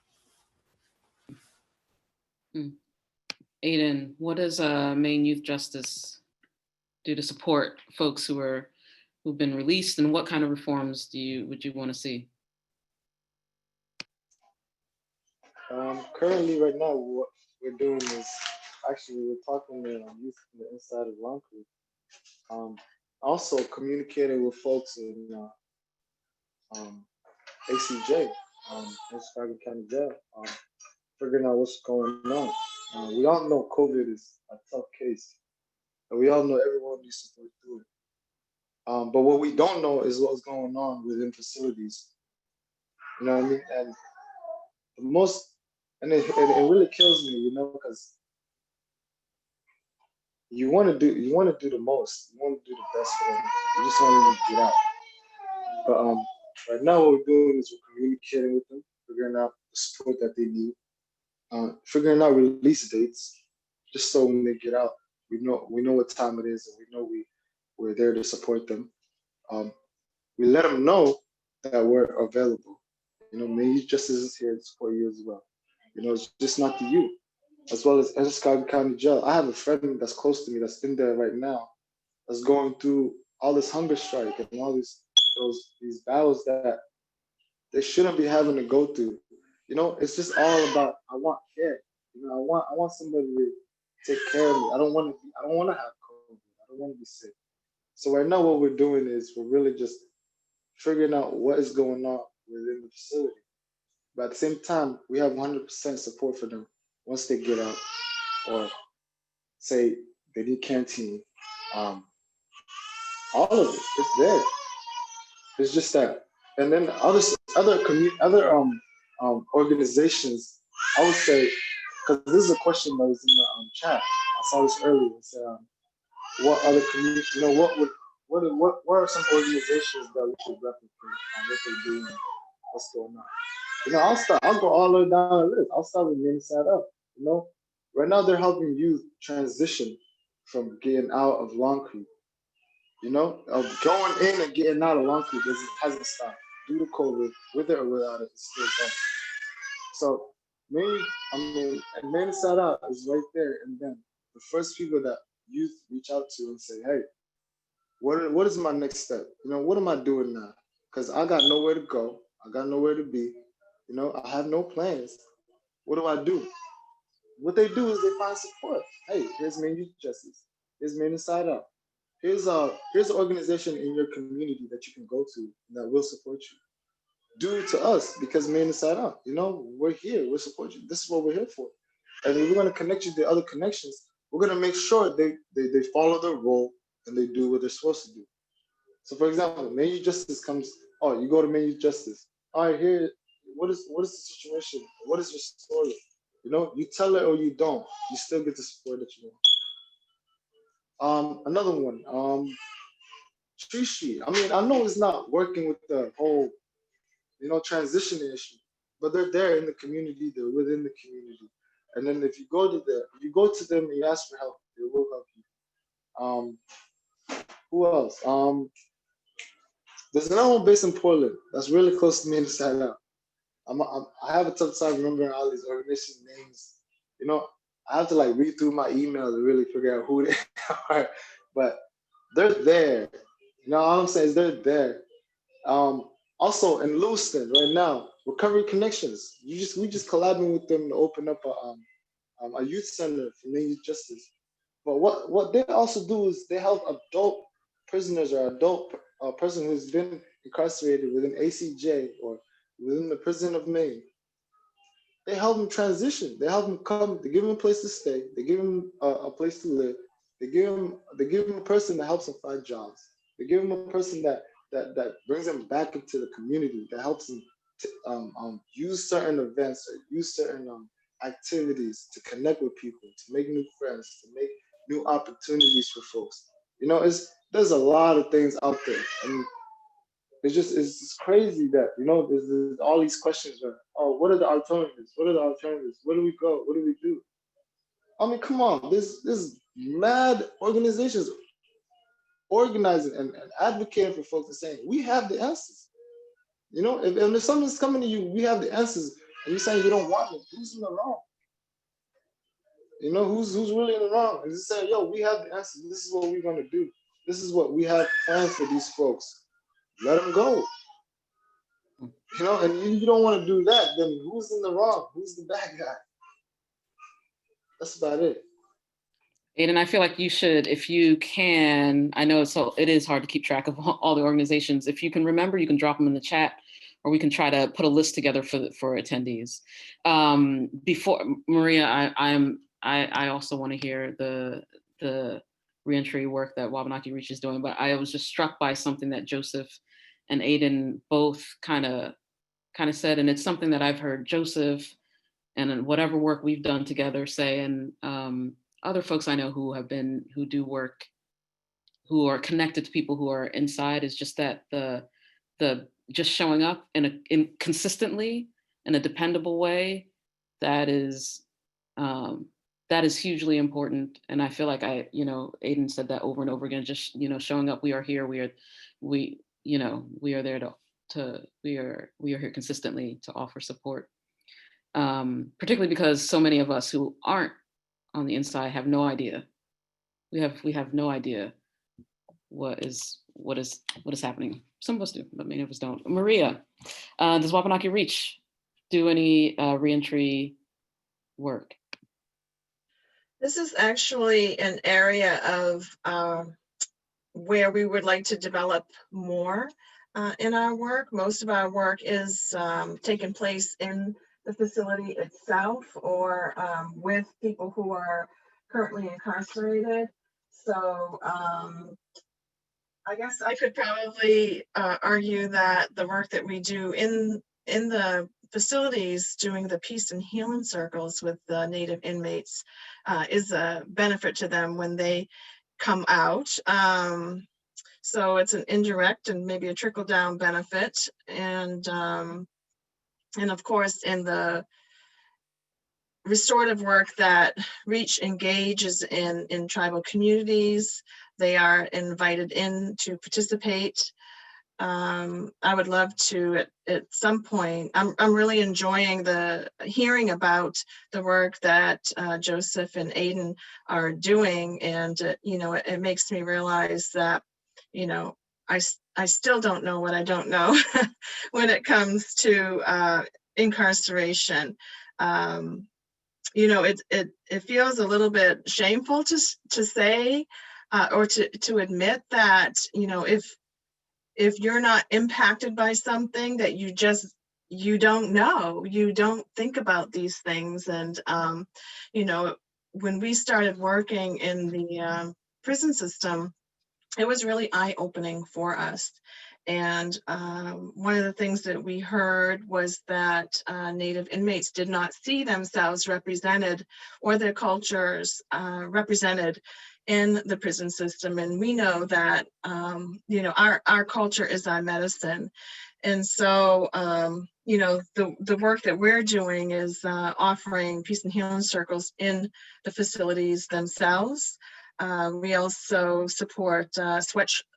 Adan, what does Maine Youth Justice do to support folks who've been released, and what kind of reforms would you want to see? Currently, right now, what we're doing is actually we're talking to youth from the inside of Long Creek. Also communicating with folks in ACJ, Chicago County Jail, figuring out what's going on. We all know COVID is a tough case, and we all know everyone needs to work through it. But what we don't know is what's going on within facilities. You know what I mean? And the most, and it really kills me, because you want to do the most, you want to do the best for them. You just want them to get out. But right now, what we're doing is we're communicating with them, figuring out the support that they need, figuring out release dates, just so when they get out, we know what time it is, and we know we're there to support them. We let them know that we're available. Maine Youth Justice is here to support you as well. It's just not the youth, as well as Chicago County Jail. I have a friend that's close to me that's in there right now, that's going through all this hunger strike and all these battles that they shouldn't be having to go through. It's just all about, I want care. I want somebody to take care of me. I don't want to have COVID. I don't want to be sick. So right now, what we're doing is we're really just figuring out what is going on within the facility. But at the same time, we have 100% support for them once they get out, or say they need canteen. All of it, it's there. It's just that, and then other organizations, I would say, because this is a question that was in the chat. I saw this earlier. It said, what other community? What are some organizations that we should replicate on what they're doing, what's going on? I'll go all the way down the list. I'll start with Maine-Side Up. Right now they're helping youth transition from getting out of Long Creek. Of going in and getting out of Long Creek hasn't stopped due to COVID, with it or without it, it's still going. So Maine-Side Out is right there, and then the first people that youth reach out to and say, hey, what is my next step? What am I doing now? Because I got nowhere to go. I got nowhere to be. I have no plans. What do I do? What they do is they find support. Hey, here's Maine Youth Justice. Here's Maine-Side Out. Here's an organization in your community that you can go to that will support you. Do it to us, because Maine-Side Out. We're here. We'll support you. This is what we're here for. and if we're going to connect you to other connections, we're going to make sure they follow their role and they do what they're supposed to do. So, for example, Maine Justice comes. Oh, you go to Maine Justice. All right, here. What is the situation? What is your story? You know, you tell it or you don't. You still get the support that you want. Another one. Trishi. I mean, I know it's not working with the whole, transition issue, but they're there in the community. They're within the community. And then if you go to them and you ask for help, they will help you. Who else? There's another one based in Portland that's really close to me inside out. I have a tough time remembering all these organization names. I have to like read through my email to really figure out who they are. But they're there. All I'm saying is they're there. Also in Lewiston right now, Recovery Connections. We just collabing with them to open up a youth center for Maine Youth Justice. But what they also do is they help adult prisoners or adult person who's been incarcerated within ACJ or within the prison of Maine. They help them transition. They help them come. They give them a place to stay. They give them a place to live. They give them a person that helps them find jobs. They give them a person that brings them back into the community, that helps them to, use certain events or use certain activities to connect with people, to make new friends, to make new opportunities for folks. There's a lot of things out there, and it's just crazy that there's all these questions of, oh, what are the alternatives? What are the alternatives? Where do we go? What do we do? I mean, come on, this mad organizations organizing and advocating for folks and saying we have the answers. If something's coming to you, we have the answers, and you're saying you don't want it, who's in the wrong? Who's really in the wrong? And just saying, yo, we have the answers. This is what we're gonna do. This is what we have planned for these folks. Let them go. And you don't want to do that, then who's in the wrong? Who's the bad guy? That's about it. Adan, I feel like you should, if you can, I know it is hard to keep track of all the organizations. If you can remember, you can drop them in the chat, or we can try to put a list together for attendees. Before Maria, I also want to hear the reentry work that Wabanaki Reach is doing, but I was just struck by something that Joseph and Adan both kind of said, and it's something that I've heard Joseph and whatever work we've done together say, and other folks I know who do work, who are connected to people who are inside, is just that the just showing up in consistently in a dependable way, that is hugely important. And I feel like Adan said that over and over again, just, showing up, we are here, we are there we are here consistently to offer support. Particularly because so many of us who aren't on the inside have no idea. We have no idea what is happening. Some of us do, but many of us don't. Maria, does Wabanaki Reach do any reentry work? This is actually an area of where we would like to develop more in our work. Most of our work is taking place in the facility itself, or with people who are currently incarcerated. So I guess I could probably argue that the work that we do in the facilities, doing the peace and healing circles with the Native inmates, is a benefit to them when they come out. So it's an indirect and maybe a trickle down benefit. And of course, in the restorative work that Reach engages in tribal communities, they are invited in to participate. I would love to at some point. I'm really enjoying hearing about the work that Joseph and Adan are doing, and it makes me realize that I still don't know what I don't know when it comes to incarceration. It feels a little bit shameful to say or to admit that if you're not impacted by something, that you just you don't know, you don't think about these things. And, you know, when we started working in the prison system, it was really eye-opening for us. And one of the things that we heard was that Native inmates did not see themselves represented or their cultures represented in the prison system. And we know that, you know, our culture is our medicine. And so, you know, the work that we're doing is offering peace and healing circles in the facilities themselves. We also support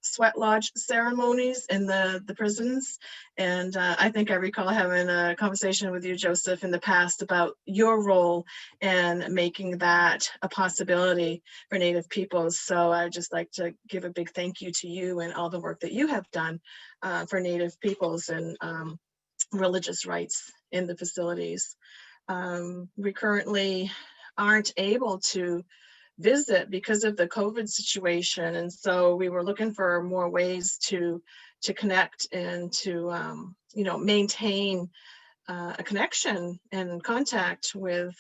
sweat lodge ceremonies in the prisons. And I think I recall having a conversation with you, Joseph, in the past about your role in making that a possibility for Native peoples. So I'd just like to give a big thank you to you and all the work that you have done for Native peoples and religious rights in the facilities. We currently aren't able to visit because of the COVID situation. And so we were looking for more ways to connect and to, you know, maintain a connection and contact with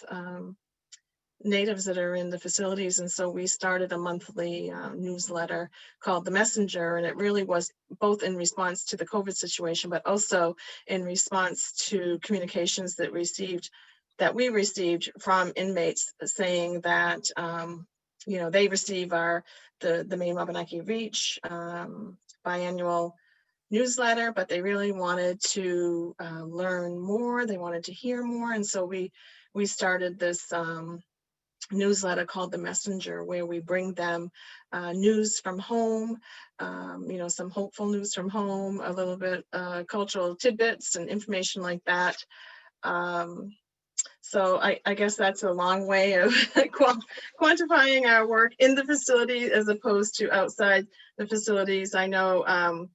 Natives that are in the facilities. And so we started a monthly newsletter called The Messenger. And it really was both in response to the COVID situation, but also in response to communications that we received from inmates saying that, you know, they receive the Maine-Wabanaki Reach biannual newsletter, but they really wanted to learn more. They wanted to hear more. And so we started this newsletter called The Messenger, where we bring them news from home, you know, some hopeful news from home, a little bit cultural tidbits and information like that. So I guess that's a long way of quantifying our work in the facility as opposed to outside the facilities. I know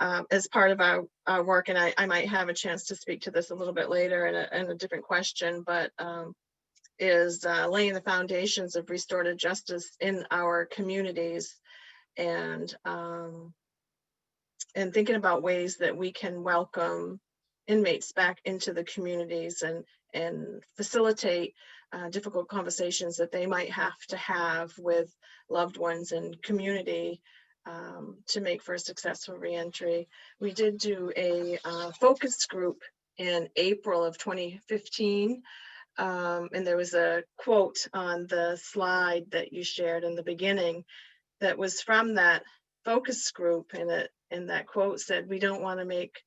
as part of our work, and I might have a chance to speak to this a little bit later in a different question, but is laying the foundations of restorative justice in our communities, and thinking about ways that we can welcome inmates back into the communities and facilitate difficult conversations that they might have to have with loved ones and community to make for a successful reentry. We did do a focus group in April of 2015. And there was a quote on the slide that you shared in the beginning that was from that focus group, and that quote said, "We don't want to make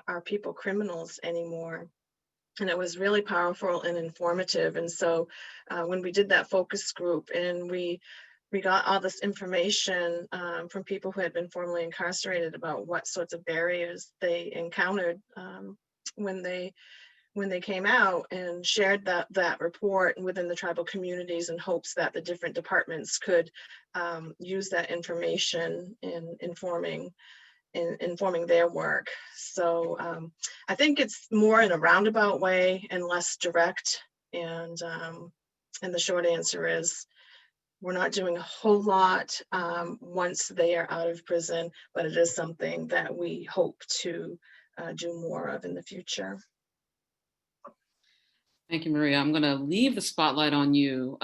our people criminals anymore." And it was really powerful and informative. And so when we did that focus group and we got all this information from people who had been formerly incarcerated about what sorts of barriers they encountered when they came out, and shared that report within the tribal communities in hopes that the different departments could use that information in informing their work. So I think it's more in a roundabout way and less direct. And the short answer is we're not doing a whole lot once they are out of prison, but it is something that we hope to do more of in the future. Thank you, Maria. I'm going to leave the spotlight on you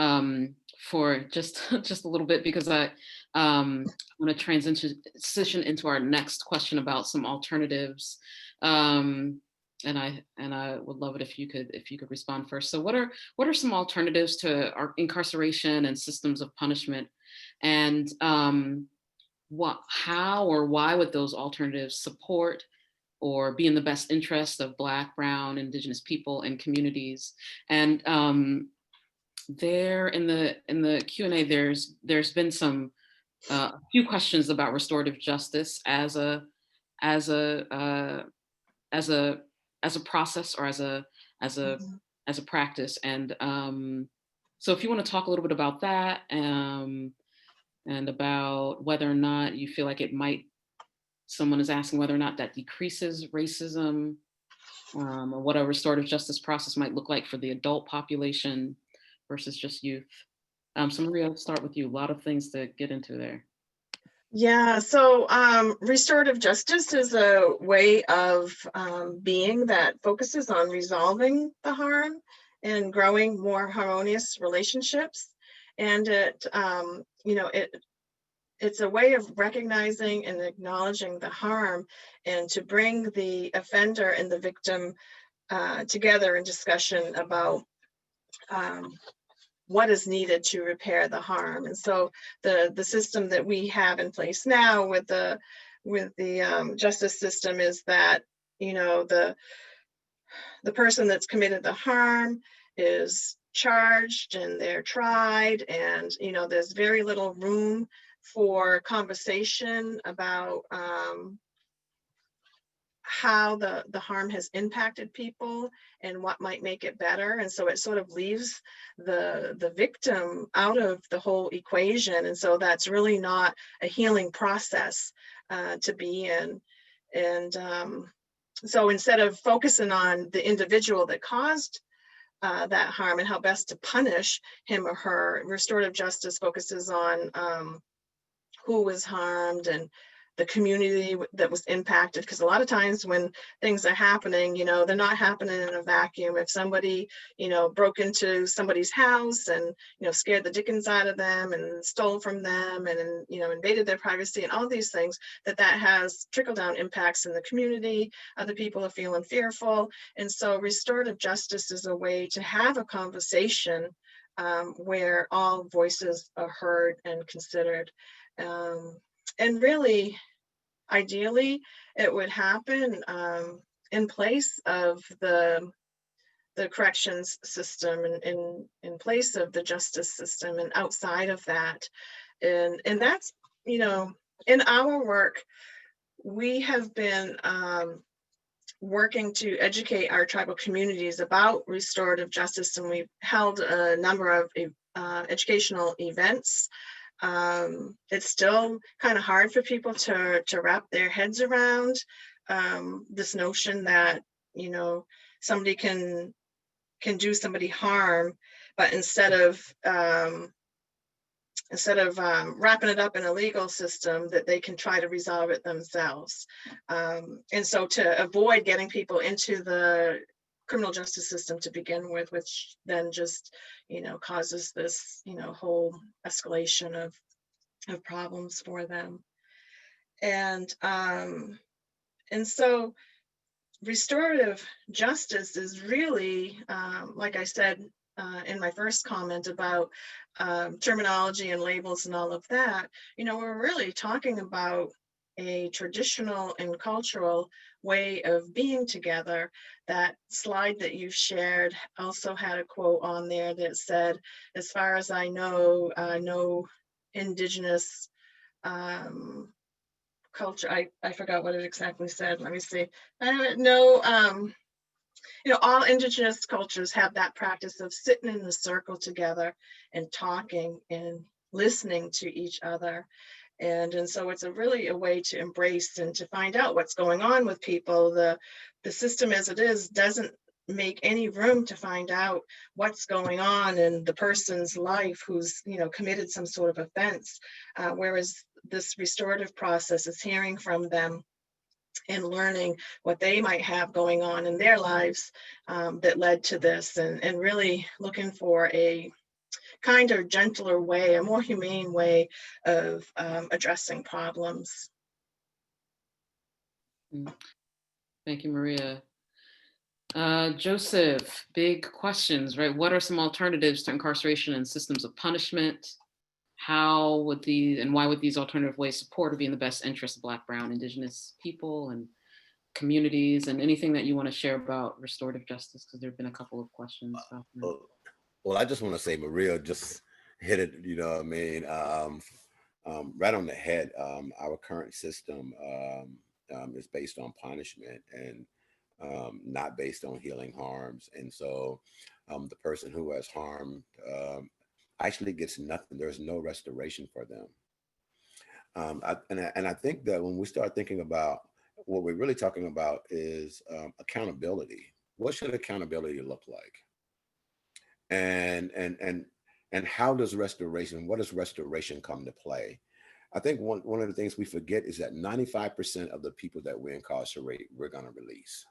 for just a little bit, because I want to transition into our next question about some alternatives, and I would love it if you could respond first. So, what are some alternatives to our incarceration and systems of punishment, and how or why would those alternatives support or be in the best interest of Black, Brown, Indigenous people and communities? And there in the Q&A, there's been some a few questions about restorative justice as a process, or as a practice. And so if you want to talk a little bit about that, and about whether or not you feel like it might, someone is asking whether or not that decreases racism, or what a restorative justice process might look like for the adult population versus just youth. So Maria, I'll start with you. A lot of things to get into there. Yeah, so restorative justice is a way of being that focuses on resolving the harm and growing more harmonious relationships. And it's a way of recognizing and acknowledging the harm, and to bring the offender and the victim together in discussion about what is needed to repair the harm. And so the system that we have in place now with the justice system is that, you know, the person that's committed the harm is charged and they're tried, and, you know, there's very little room for conversation about how the harm has impacted people and what might make it better. And so it sort of leaves the victim out of the whole equation. And so that's really not a healing process to be in. And so instead of focusing on the individual that caused that harm and how best to punish him or her, restorative justice focuses on who was harmed and the community that was impacted. Because a lot of times when things are happening, you know, they're not happening in a vacuum. If somebody, you know, broke into somebody's house and, you know, scared the dickens out of them and stole from them and, you know, invaded their privacy and all these things, that has trickle down impacts in the community. Other people are feeling fearful. And so restorative justice is a way to have a conversation where all voices are heard and considered. And really, ideally, it would happen in place of the corrections system, and in place of the justice system, and outside of that. And that's, you know, in our work, we have been working to educate our tribal communities about restorative justice, and we've held a number of educational events. It's still kind of hard for people to wrap their heads around this notion that, you know, somebody can do somebody harm, but instead of wrapping it up in a legal system, that they can try to resolve it themselves. And so to avoid getting people into the criminal justice system to begin with, which then just, you know, causes this, you know, whole escalation of problems for them. And so restorative justice is really, like I said in my first comment about terminology and labels and all of that, you know, we're really talking about a traditional and cultural way of being together. That slide that you shared also had a quote on there that said, as far as I know, no indigenous culture, I forgot what it exactly said. Let me see. No, you know, all indigenous cultures have that practice of sitting in a circle together and talking and listening to each other. And so it's really a way to embrace and to find out what's going on with people. The system as it is doesn't make any room to find out what's going on in the person's life who's, you know, committed some sort of offense, whereas this restorative process is hearing from them and learning what they might have going on in their lives that led to this, and really looking for a kinder, gentler way, a more humane way of addressing problems. Thank you, Maria. Joseph, big questions, right? What are some alternatives to incarceration and systems of punishment? How would these, and why would these alternative ways support or be in the best interest of Black, Brown, Indigenous people and communities, and anything that you want to share about restorative justice? Because there have been a couple of questions about that. Well, I just want to say Maria just hit it, you know what I mean, right on the head. Our current system is based on punishment and not based on healing harms. And so the person who has harmed actually gets nothing. There's no restoration for them. And I think that when we start thinking about what we're really talking about is accountability. What should accountability look like? And how does restoration, what does restoration come to play? I think one of the things we forget is that 95% of the people that we incarcerate, we're going to release.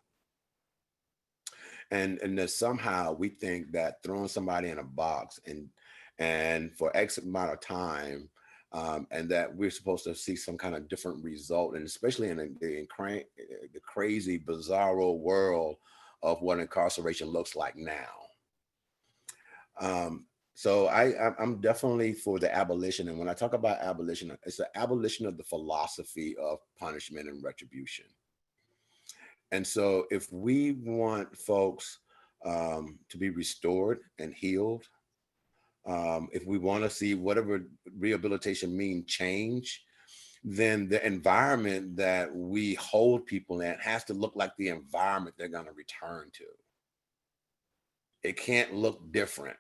And that somehow we think that throwing somebody in a box and for X amount of time, and that we're supposed to see some kind of different result, and especially in the crazy, bizarro world of what incarceration looks like now. So I'm definitely for the abolition. And when I talk about abolition, it's the abolition of the philosophy of punishment and retribution. And so if we want folks to be restored and healed, if we want to see whatever rehabilitation mean change, then the environment that we hold people in has to look like the environment they're going to return to. It can't look different.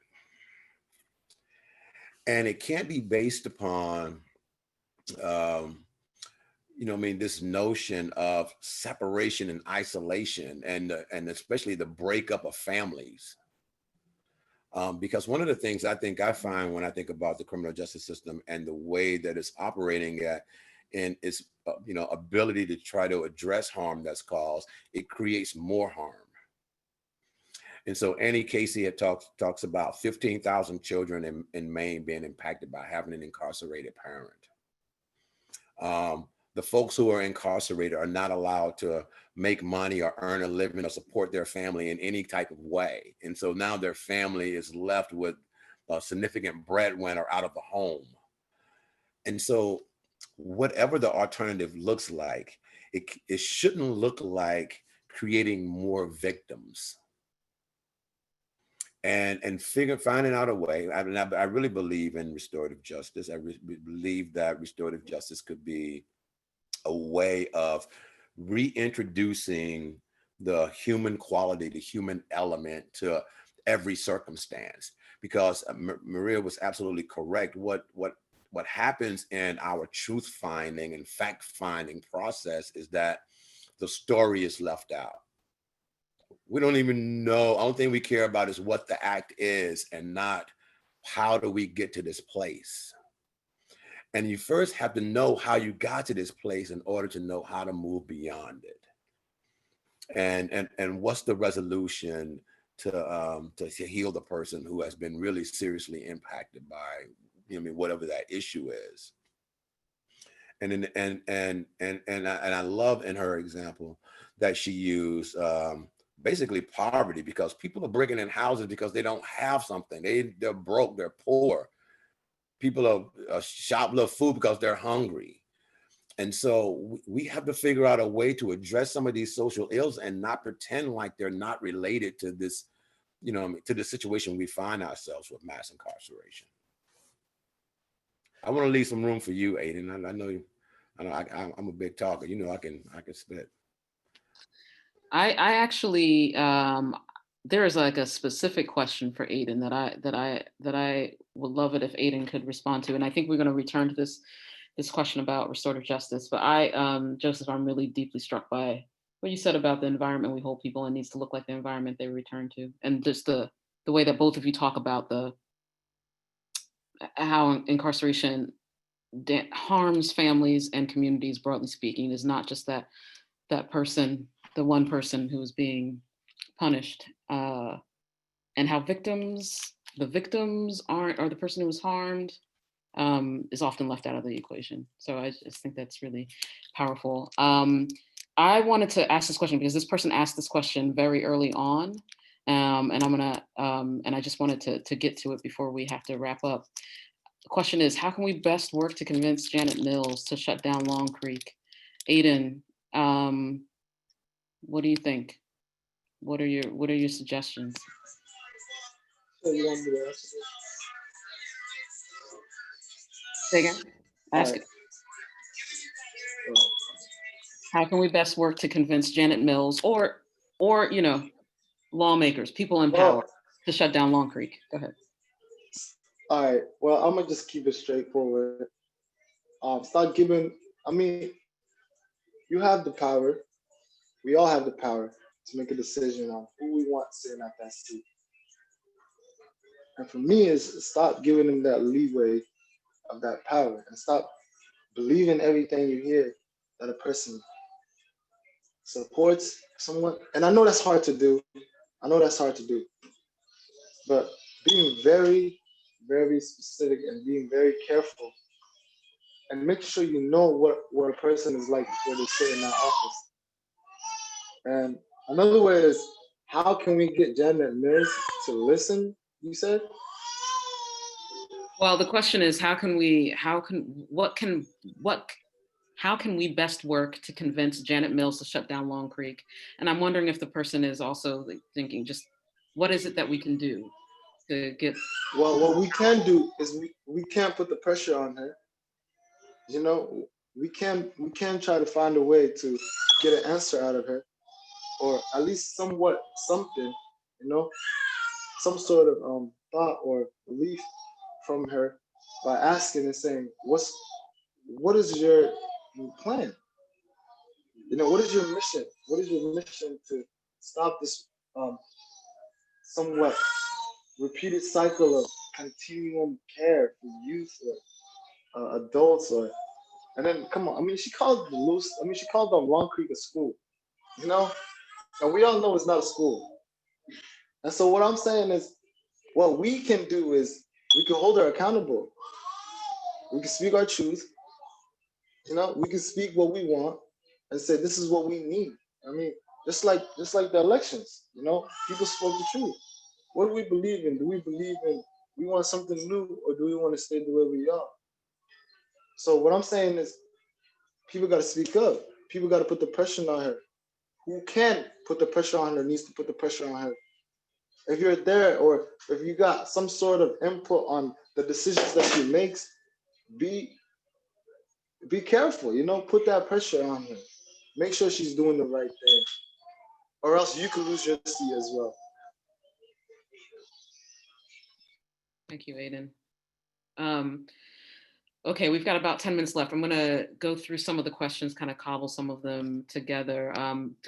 And it can't be based upon, this notion of separation and isolation, and especially the breakup of families. Because one of the things I find when I think about the criminal justice system and the way that it's operating in its ability to try to address harm that's caused, it creates more harm. And so Annie Casey had talks about 15,000 children in Maine being impacted by having an incarcerated parent. The folks who are incarcerated are not allowed to make money or earn a living or support their family in any type of way. And so now their family is left with a significant breadwinner out of the home. And so whatever the alternative looks like, it shouldn't look like creating more victims. And finding out a way. I really believe in restorative justice. I believe that restorative justice could be a way of reintroducing the human quality, the human element to every circumstance. Because Maria was absolutely correct. What happens in our truth finding and fact finding process is that the story is left out. We don't even know. Only thing we care about is what the act is and not how do we get to this place. And you first have to know how you got to this place in order to know how to move beyond it. And what's the resolution to heal the person who has been really seriously impacted by whatever that issue is. And I love in her example that she used basically poverty, because people are breaking in houses because they don't have something. They're broke, they're poor. People are shoplift food because they're hungry. And so we have to figure out a way to address some of these social ills and not pretend like they're not related to this, to the situation we find ourselves with mass incarceration. I want to leave some room for you, Adan. I know I'm a big talker. I can spit. I actually there is like a specific question for Adan that I would love it if Adan could respond to, and I think we're going to return to this question about restorative justice. But Joseph, I'm really deeply struck by what you said about the environment we hold people in needs to look like the environment they return to, and just the way that both of you talk about how incarceration harms families and communities, broadly speaking, is not just that person, the one person who is being punished, and how the victims or the person who was harmed is often left out of the equation. So I just think that's really powerful. I wanted to ask this question because this person asked this question very early on, and I'm gonna and I just wanted to get to it before we have to wrap up. The question is, how can we best work to convince Janet Mills to shut down Long Creek? Adan, what do you think? What are your suggestions? So you want me to answer this? Say again? Ask it. How can we best work to convince Janet Mills or lawmakers, people in power, to shut down Long Creek? Go ahead. All right. Well, I'm gonna just keep it straightforward. Start giving. You have the power. We all have the power to make a decision on who we want sitting at that seat. And for me, is stop giving them that leeway of that power and stop believe in everything you hear that a person supports someone. And I know that's hard to do. I know that's hard to do. But being very, very specific and being very careful and making sure you know what a person is like before they sit in that office. And another way is, how can we get Janet Mills to listen, you said? Well, the question is, how can we best work to convince Janet Mills to shut down Long Creek? And I'm wondering if the person is also thinking, just what is it that we can do to get? Well, what we can do is we can't put the pressure on her. You know, we can try to find a way to get an answer out of her, or at least somewhat something, you know, some sort of thought or belief from her by asking and saying, what is your plan? You know, what is your mission? What is your mission to stop this somewhat repeated cycle of continuum care for youth or adults, or and then come on, I mean, she called Long Creek a school, you know, and we all know it's not a school. And so what I'm saying is, what we can do is we can hold her accountable. We can speak our truth, you know, we can speak what we want and say this is what we need. I mean, just like the elections, you know, people spoke the truth. What do we believe in? Do we believe in we want something new, or do we want to stay the way we are? So what I'm saying is, people got to speak up. People got to put the pressure on her. Who can put the pressure on her needs to put the pressure on her. If you're there, or if you got some sort of input on the decisions that she makes, be careful, you know, put that pressure on her. Make sure she's doing the right thing, or else you could lose your seat as well. Thank you, Adan. Okay, we've got about 10 minutes left. I'm going to go through some of the questions, kind of cobble some of them together.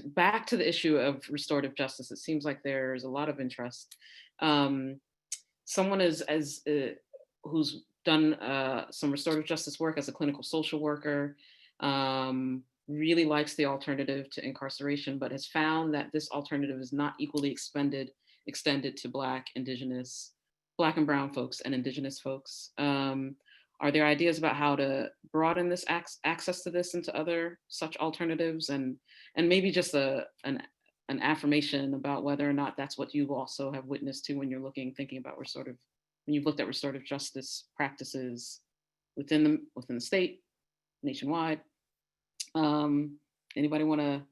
Back to the issue of restorative justice, it seems like there's a lot of interest. Someone who's done some restorative justice work as a clinical social worker, really likes the alternative to incarceration, but has found that this alternative is not equally extended to Black and Brown folks and Indigenous folks. Are there ideas about how to broaden this access to this into other such alternatives, and maybe just an affirmation about whether or not that's what you also have witnessed to when you're thinking about when you've looked at restorative justice practices within the state, nationwide? Anybody want to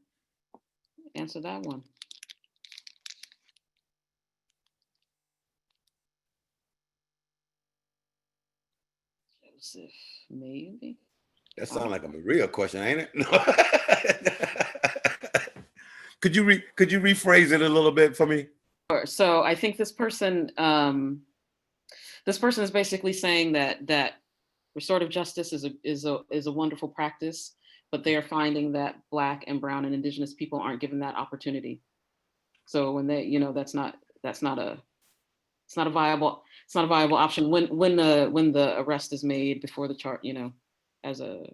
answer that one? Joseph, maybe. That sounds like a Maria question, ain't it? No. Could you rephrase it a little bit for me? Sure. So I think this person is basically saying that restorative justice is a wonderful practice, but they are finding that Black and Brown and Indigenous people aren't given that opportunity. So when they, you know, that's not a viable option when the arrest is made before the charge, you know, as an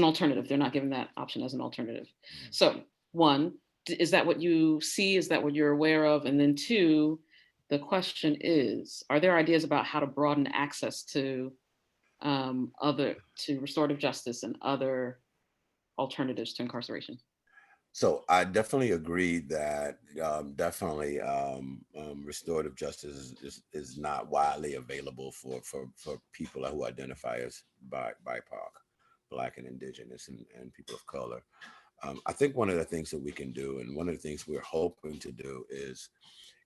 alternative. They're not given that option as an alternative. So one, is that what you see? Is that what you're aware of? And then two, the question is, are there ideas about how to broaden access to restorative justice and other alternatives to incarceration? So I definitely agree that restorative justice is not widely available for people who identify as BIPOC, Black and Indigenous, and people of color. I think one of the things that we can do, and one of the things we're hoping to do, is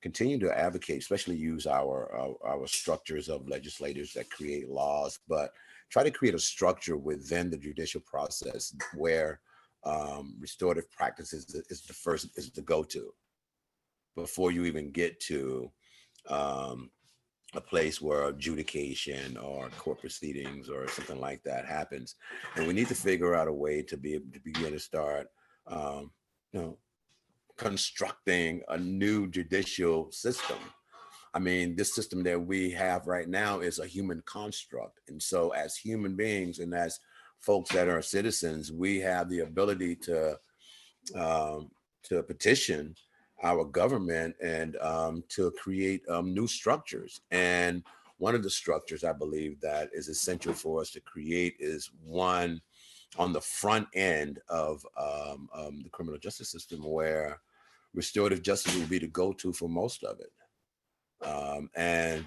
continue to advocate, especially use our structures of legislators that create laws, but try to create a structure within the judicial process where restorative practices is the go-to before you even get to a place where adjudication or court proceedings or something like that happens. And we need to figure out a way to be able to begin to start, constructing a new judicial system I mean, this system that we have right now is a human construct. And so as human beings and as folks that are citizens, we have the ability to petition our government and to create new structures. And one of the structures I believe that is essential for us to create is one on the front end of the criminal justice system, where restorative justice will be the go-to for most of it, and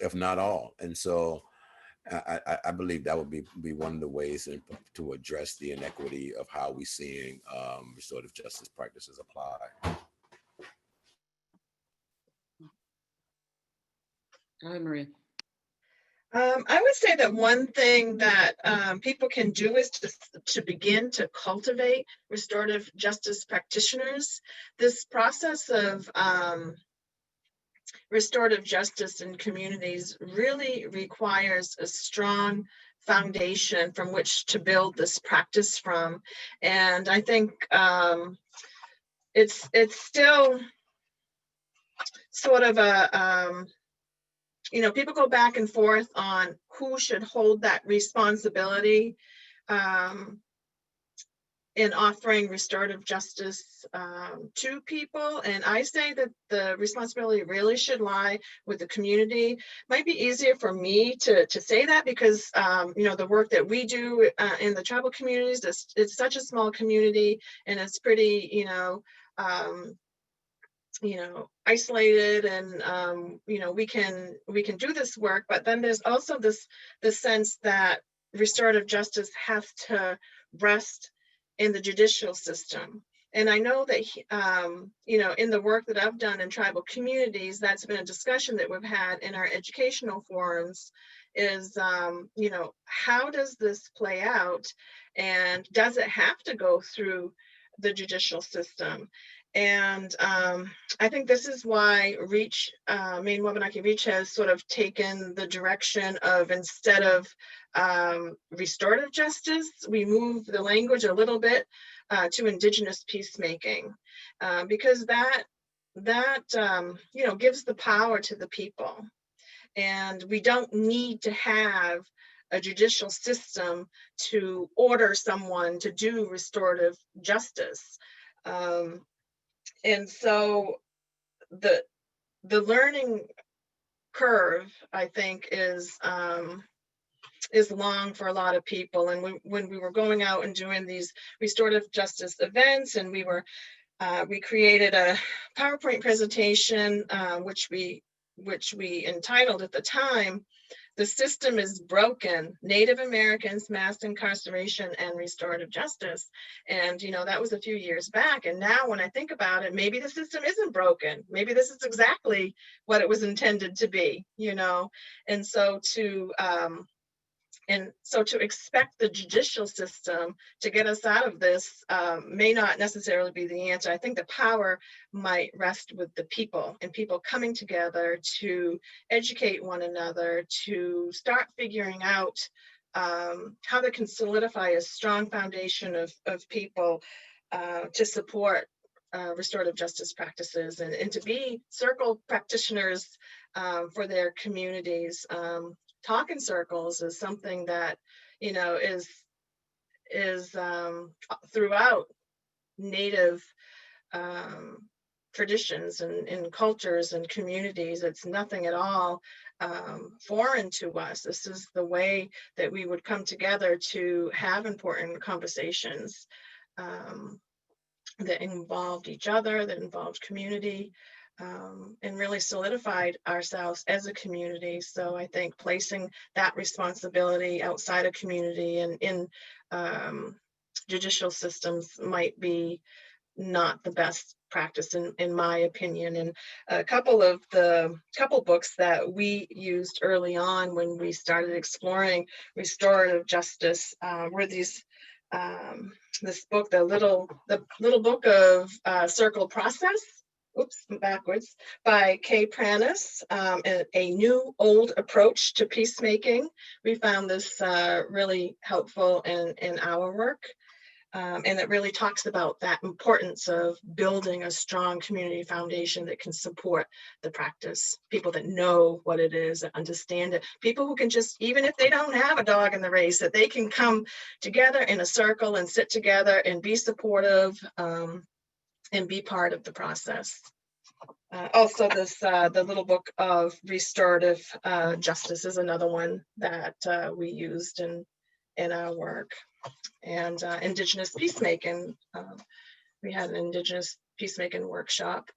if not all. And so I believe that would be one of the ways to address the inequity of how we're seeing restorative justice practices apply. Go ahead, Maria. I would say that one thing that people can do is to begin to cultivate restorative justice practitioners. This process of restorative justice in communities really requires a strong foundation from which to build this practice from. And I think it's still sort of a, people go back and forth on who should hold that responsibility in offering restorative justice to people. And I say that the responsibility really should lie with the community. Might be easier for me to say that because, the work that we do in the tribal communities, it's such a small community and it's pretty, isolated, and we can do this work. But then there's also this sense that restorative justice has to rest in the judicial system. And I know that in the work that I've done in tribal communities, that's been a discussion that we've had in our educational forums is how does this play out, and does it have to go through the judicial system? And I think this is why Maine-Wabanaki Reach has sort of taken the direction of, instead of restorative justice, we move the language a little bit to Indigenous peacemaking, because that gives the power to the people. And we don't need to have a judicial system to order someone to do restorative justice. And so the learning curve, I think, is long for a lot of people. And when we were going out and doing these restorative justice events, and we created a PowerPoint presentation, which we entitled at the time, "The System is Broken, Native Americans, Mass Incarceration, and Restorative Justice." And, that was a few years back. And now when I think about it, maybe the system isn't broken. Maybe this is exactly what it was intended to be, And so to expect the judicial system to get us out of this may not necessarily be the answer. I think the power might rest with the people, and people coming together to educate one another, to start figuring out how they can solidify a strong foundation of people to support restorative justice practices and to be circle practitioners for their communities. Talking circles is something that is throughout Native traditions and cultures and communities. It's nothing at all foreign to us. This is the way that we would come together to have important conversations that involved each other, that involved community. And really solidified ourselves as a community. So I think placing that responsibility outside of community and in judicial systems might be not the best practice in my opinion. And a couple books that we used early on when we started exploring restorative justice were these this book, the little book of Circle Process. Oops, backwards, by Kay Pranis, A New Old Approach to Peacemaking. We found this really helpful in our work. And it really talks about that importance of building a strong community foundation that can support the practice. People that know what it is, that understand it. People who can just, even if they don't have a dog in the race, that they can come together in a circle and sit together and be supportive and be part of the process. Also, this the little book of restorative justice is another one that we used in our work. And Indigenous peacemaking. We had an Indigenous peacemaking workshop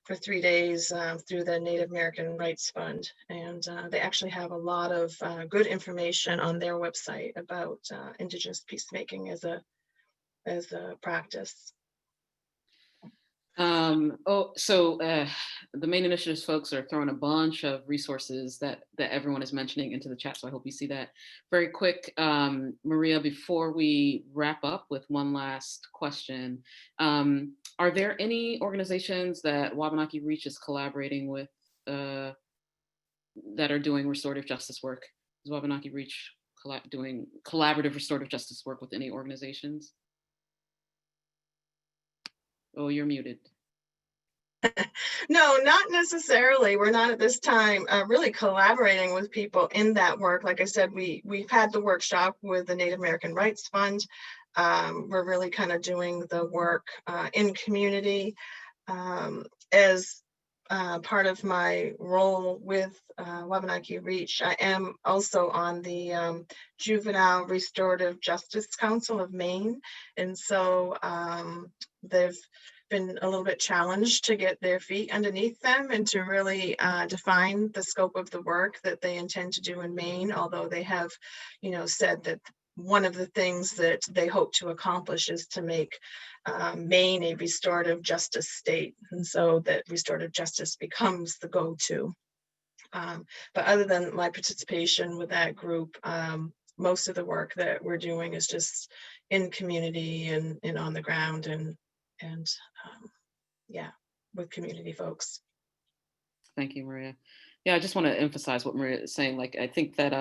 for 3 days through the Native American Rights Fund. And they actually have a lot of good information on their website about Indigenous peacemaking as a practice. The Maine Initiatives folks are throwing a bunch of resources that everyone is mentioning into the chat, so I hope you see that. Very quick, Maria, before we wrap up with one last question, are there any organizations that Wabanaki Reach is collaborating with that are doing restorative justice work? Is Wabanaki Reach doing collaborative restorative justice work with any organizations? Oh, you're muted. No, not necessarily. We're not at this time really collaborating with people in that work. Like I said, we've had the workshop with the Native American Rights Fund. We're really kind of doing the work in community as part of my role with Wabanaki Reach. I am also on the Juvenile Restorative Justice Council of Maine. And so they've been a little bit challenged to get their feet underneath them and to really define the scope of the work that they intend to do in Maine, although they have, said that one of the things that they hope to accomplish is to make Maine a restorative justice state, and so that restorative justice becomes the go-to. But other than my participation with that group, most of the work that we're doing is just in community and on the ground and with community folks. Thank you, Maria. Yeah, I just want to emphasize what Maria is saying. Like, I think that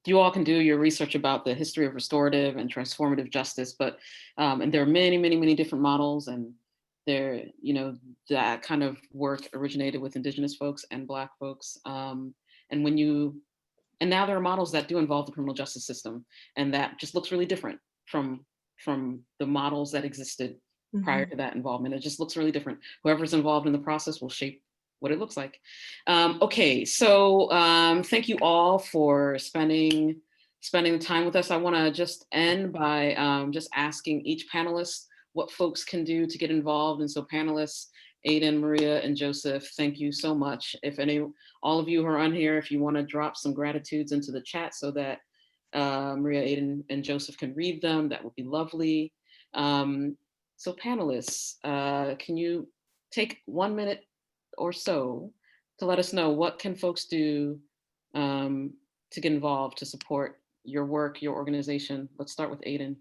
you all can do your research about the history of restorative and transformative justice, but and there are many, many, many different models, and there, that kind of work originated with Indigenous folks and Black folks. And now there are models that do involve the criminal justice system, and that just looks really different from the models that existed prior to that involvement. It just looks really different. Whoever's involved in the process will shape what it looks like. Okay, so thank you all for spending the time with us. I want to just end by just asking each panelist what folks can do to get involved. And so panelists, Adan, Maria, and Joseph, thank you so much. If all of you who are on here, if you want to drop some gratitudes into the chat so that Maria, Adan, and Joseph can read them, that would be lovely. So panelists, can you take 1 minute or so to let us know what can folks do to get involved, to support your work, your organization? Let's start with Adan.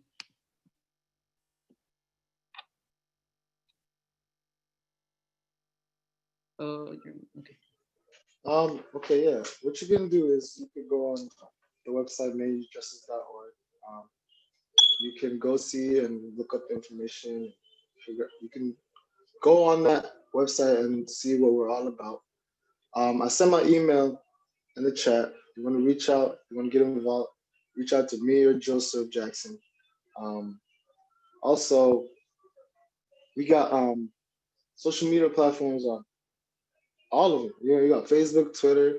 Oh, okay. Okay, yeah. What you can do is you can go on the website mainejustice.org. You can go see and look up the information. You can go on that website and see what we're all about. I sent my email in the chat. You want to reach out, you want to get involved, reach out to me or Joseph Jackson. Also, we got social media platforms on all of them. You got Facebook, Twitter,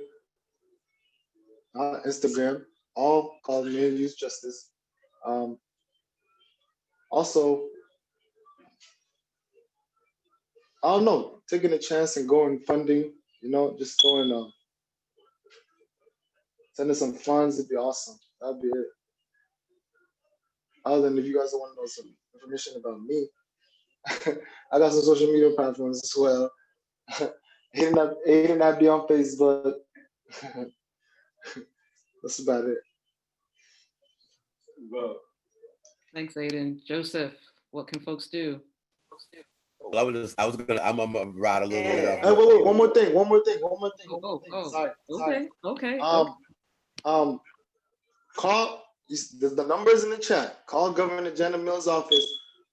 Instagram, all called Maine Youth Justice. Also, I don't know, taking a chance and going funding, just going sending some funds would be awesome. That'd be it. Other than if you guys want to know some information about me, I got some social media platforms as well. Adan be on Facebook. That's about it. Thanks, Adan. Joseph, what can folks do? Well, I'm gonna ride a little bit up. Hey, wait, one more thing. Oh. Sorry. Okay. Call the numbers in the chat. Call Governor Janet Mills' office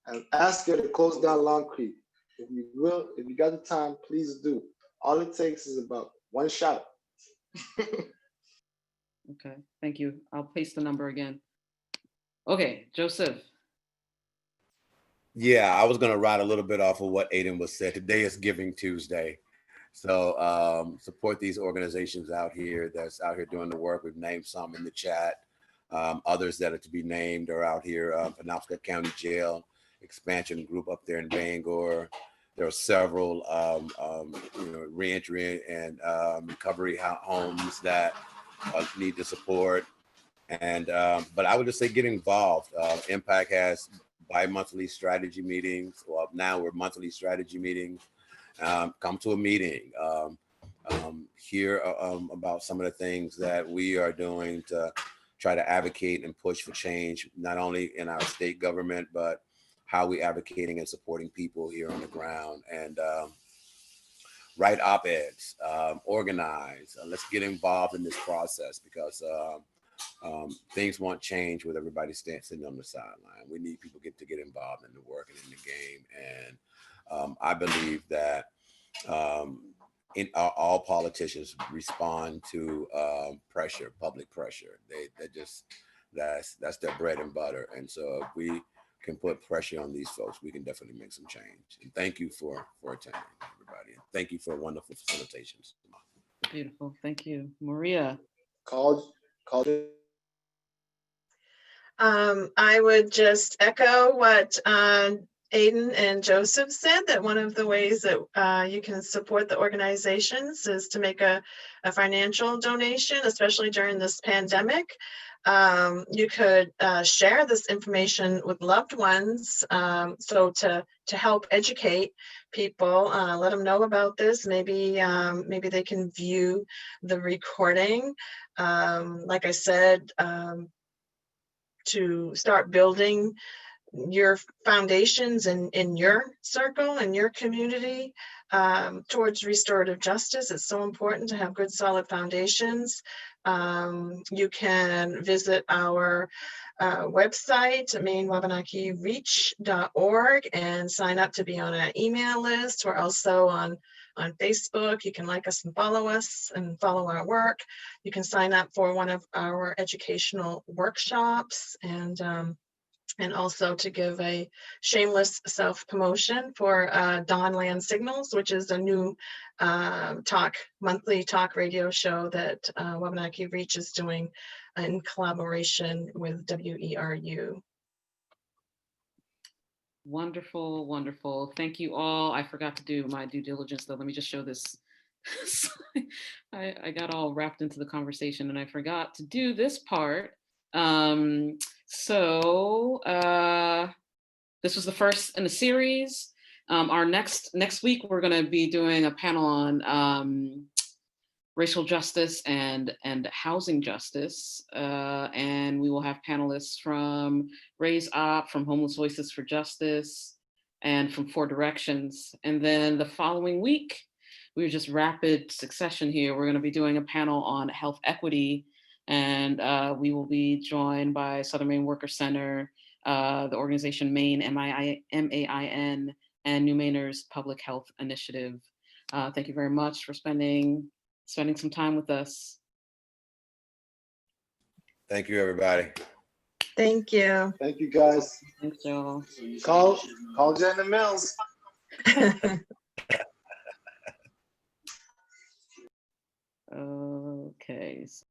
and ask her to close down Long Creek. If you will, if you got the time, please do. All it takes is about one shot. Okay, thank you. I'll paste the number again. Okay, Joseph. Yeah, I was going to ride a little bit off of what Adan was said. Today is Giving Tuesday. So support these organizations out here that's out here doing the work. We've named some in the chat. Others that are to be named are out here. Penobscot County Jail Expansion Group up there in Bangor. There are several reentry and recovery homes that need the support. And but I would just say get involved. Impact has bi-monthly strategy meetings. Well, now we're monthly strategy meetings. Come to a meeting, hear about some of the things that we are doing to try to advocate and push for change, not only in our state government, but how we advocating and supporting people here on the ground. And write op-eds, organize. Let's get involved in this process because things won't change with everybody sitting on the sideline. We need people to get involved in the work and in the game. And I believe that all politicians respond to pressure, public pressure. They just that's their bread and butter. And so if we can put pressure on these folks, we can definitely make some change. And thank you for attending, everybody. And thank you for wonderful facilitations. Beautiful, thank you. Maria. Call. I would just echo what Adan and Joseph said, that one of the ways that you can support the organizations is to make a financial donation, especially during this pandemic. You could share this information with loved ones, so to help educate people, let them know about this. Maybe they can view the recording. Like I said, to start building your foundations in your circle, in your community, towards restorative justice. It's so important to have good, solid foundations. You can visit our website, Maine-Wabanaki-Reach.org, and sign up to be on our email list. We're also on Facebook. You can like us and follow our work. You can sign up for one of our educational workshops, and also to give a shameless self-promotion for Dawn Land Signals, which is a new monthly talk radio show that Wabanaki Reach is doing in collaboration with WERU. Wonderful, wonderful. Thank you all. I forgot to do my due diligence though. Let me just show this. I got all wrapped into the conversation and I forgot to do this part. So this was the first in the series. Our next week, we're going to be doing a panel on racial justice and housing justice. And we will have panelists from Raise Up, from Homeless Voices for Justice, and from Four Directions. And then the following week, we were just rapid succession here. We're going to be doing a panel on health equity, and we will be joined by Southern Maine Worker Center, the organization Maine, MAIN, and New Mainers Public Health Initiative. Thank you very much for spending some time with us. Thank you, everybody. Thank you. Thank you, guys. Thanks, y'all. Call Jenna Mills. Okay.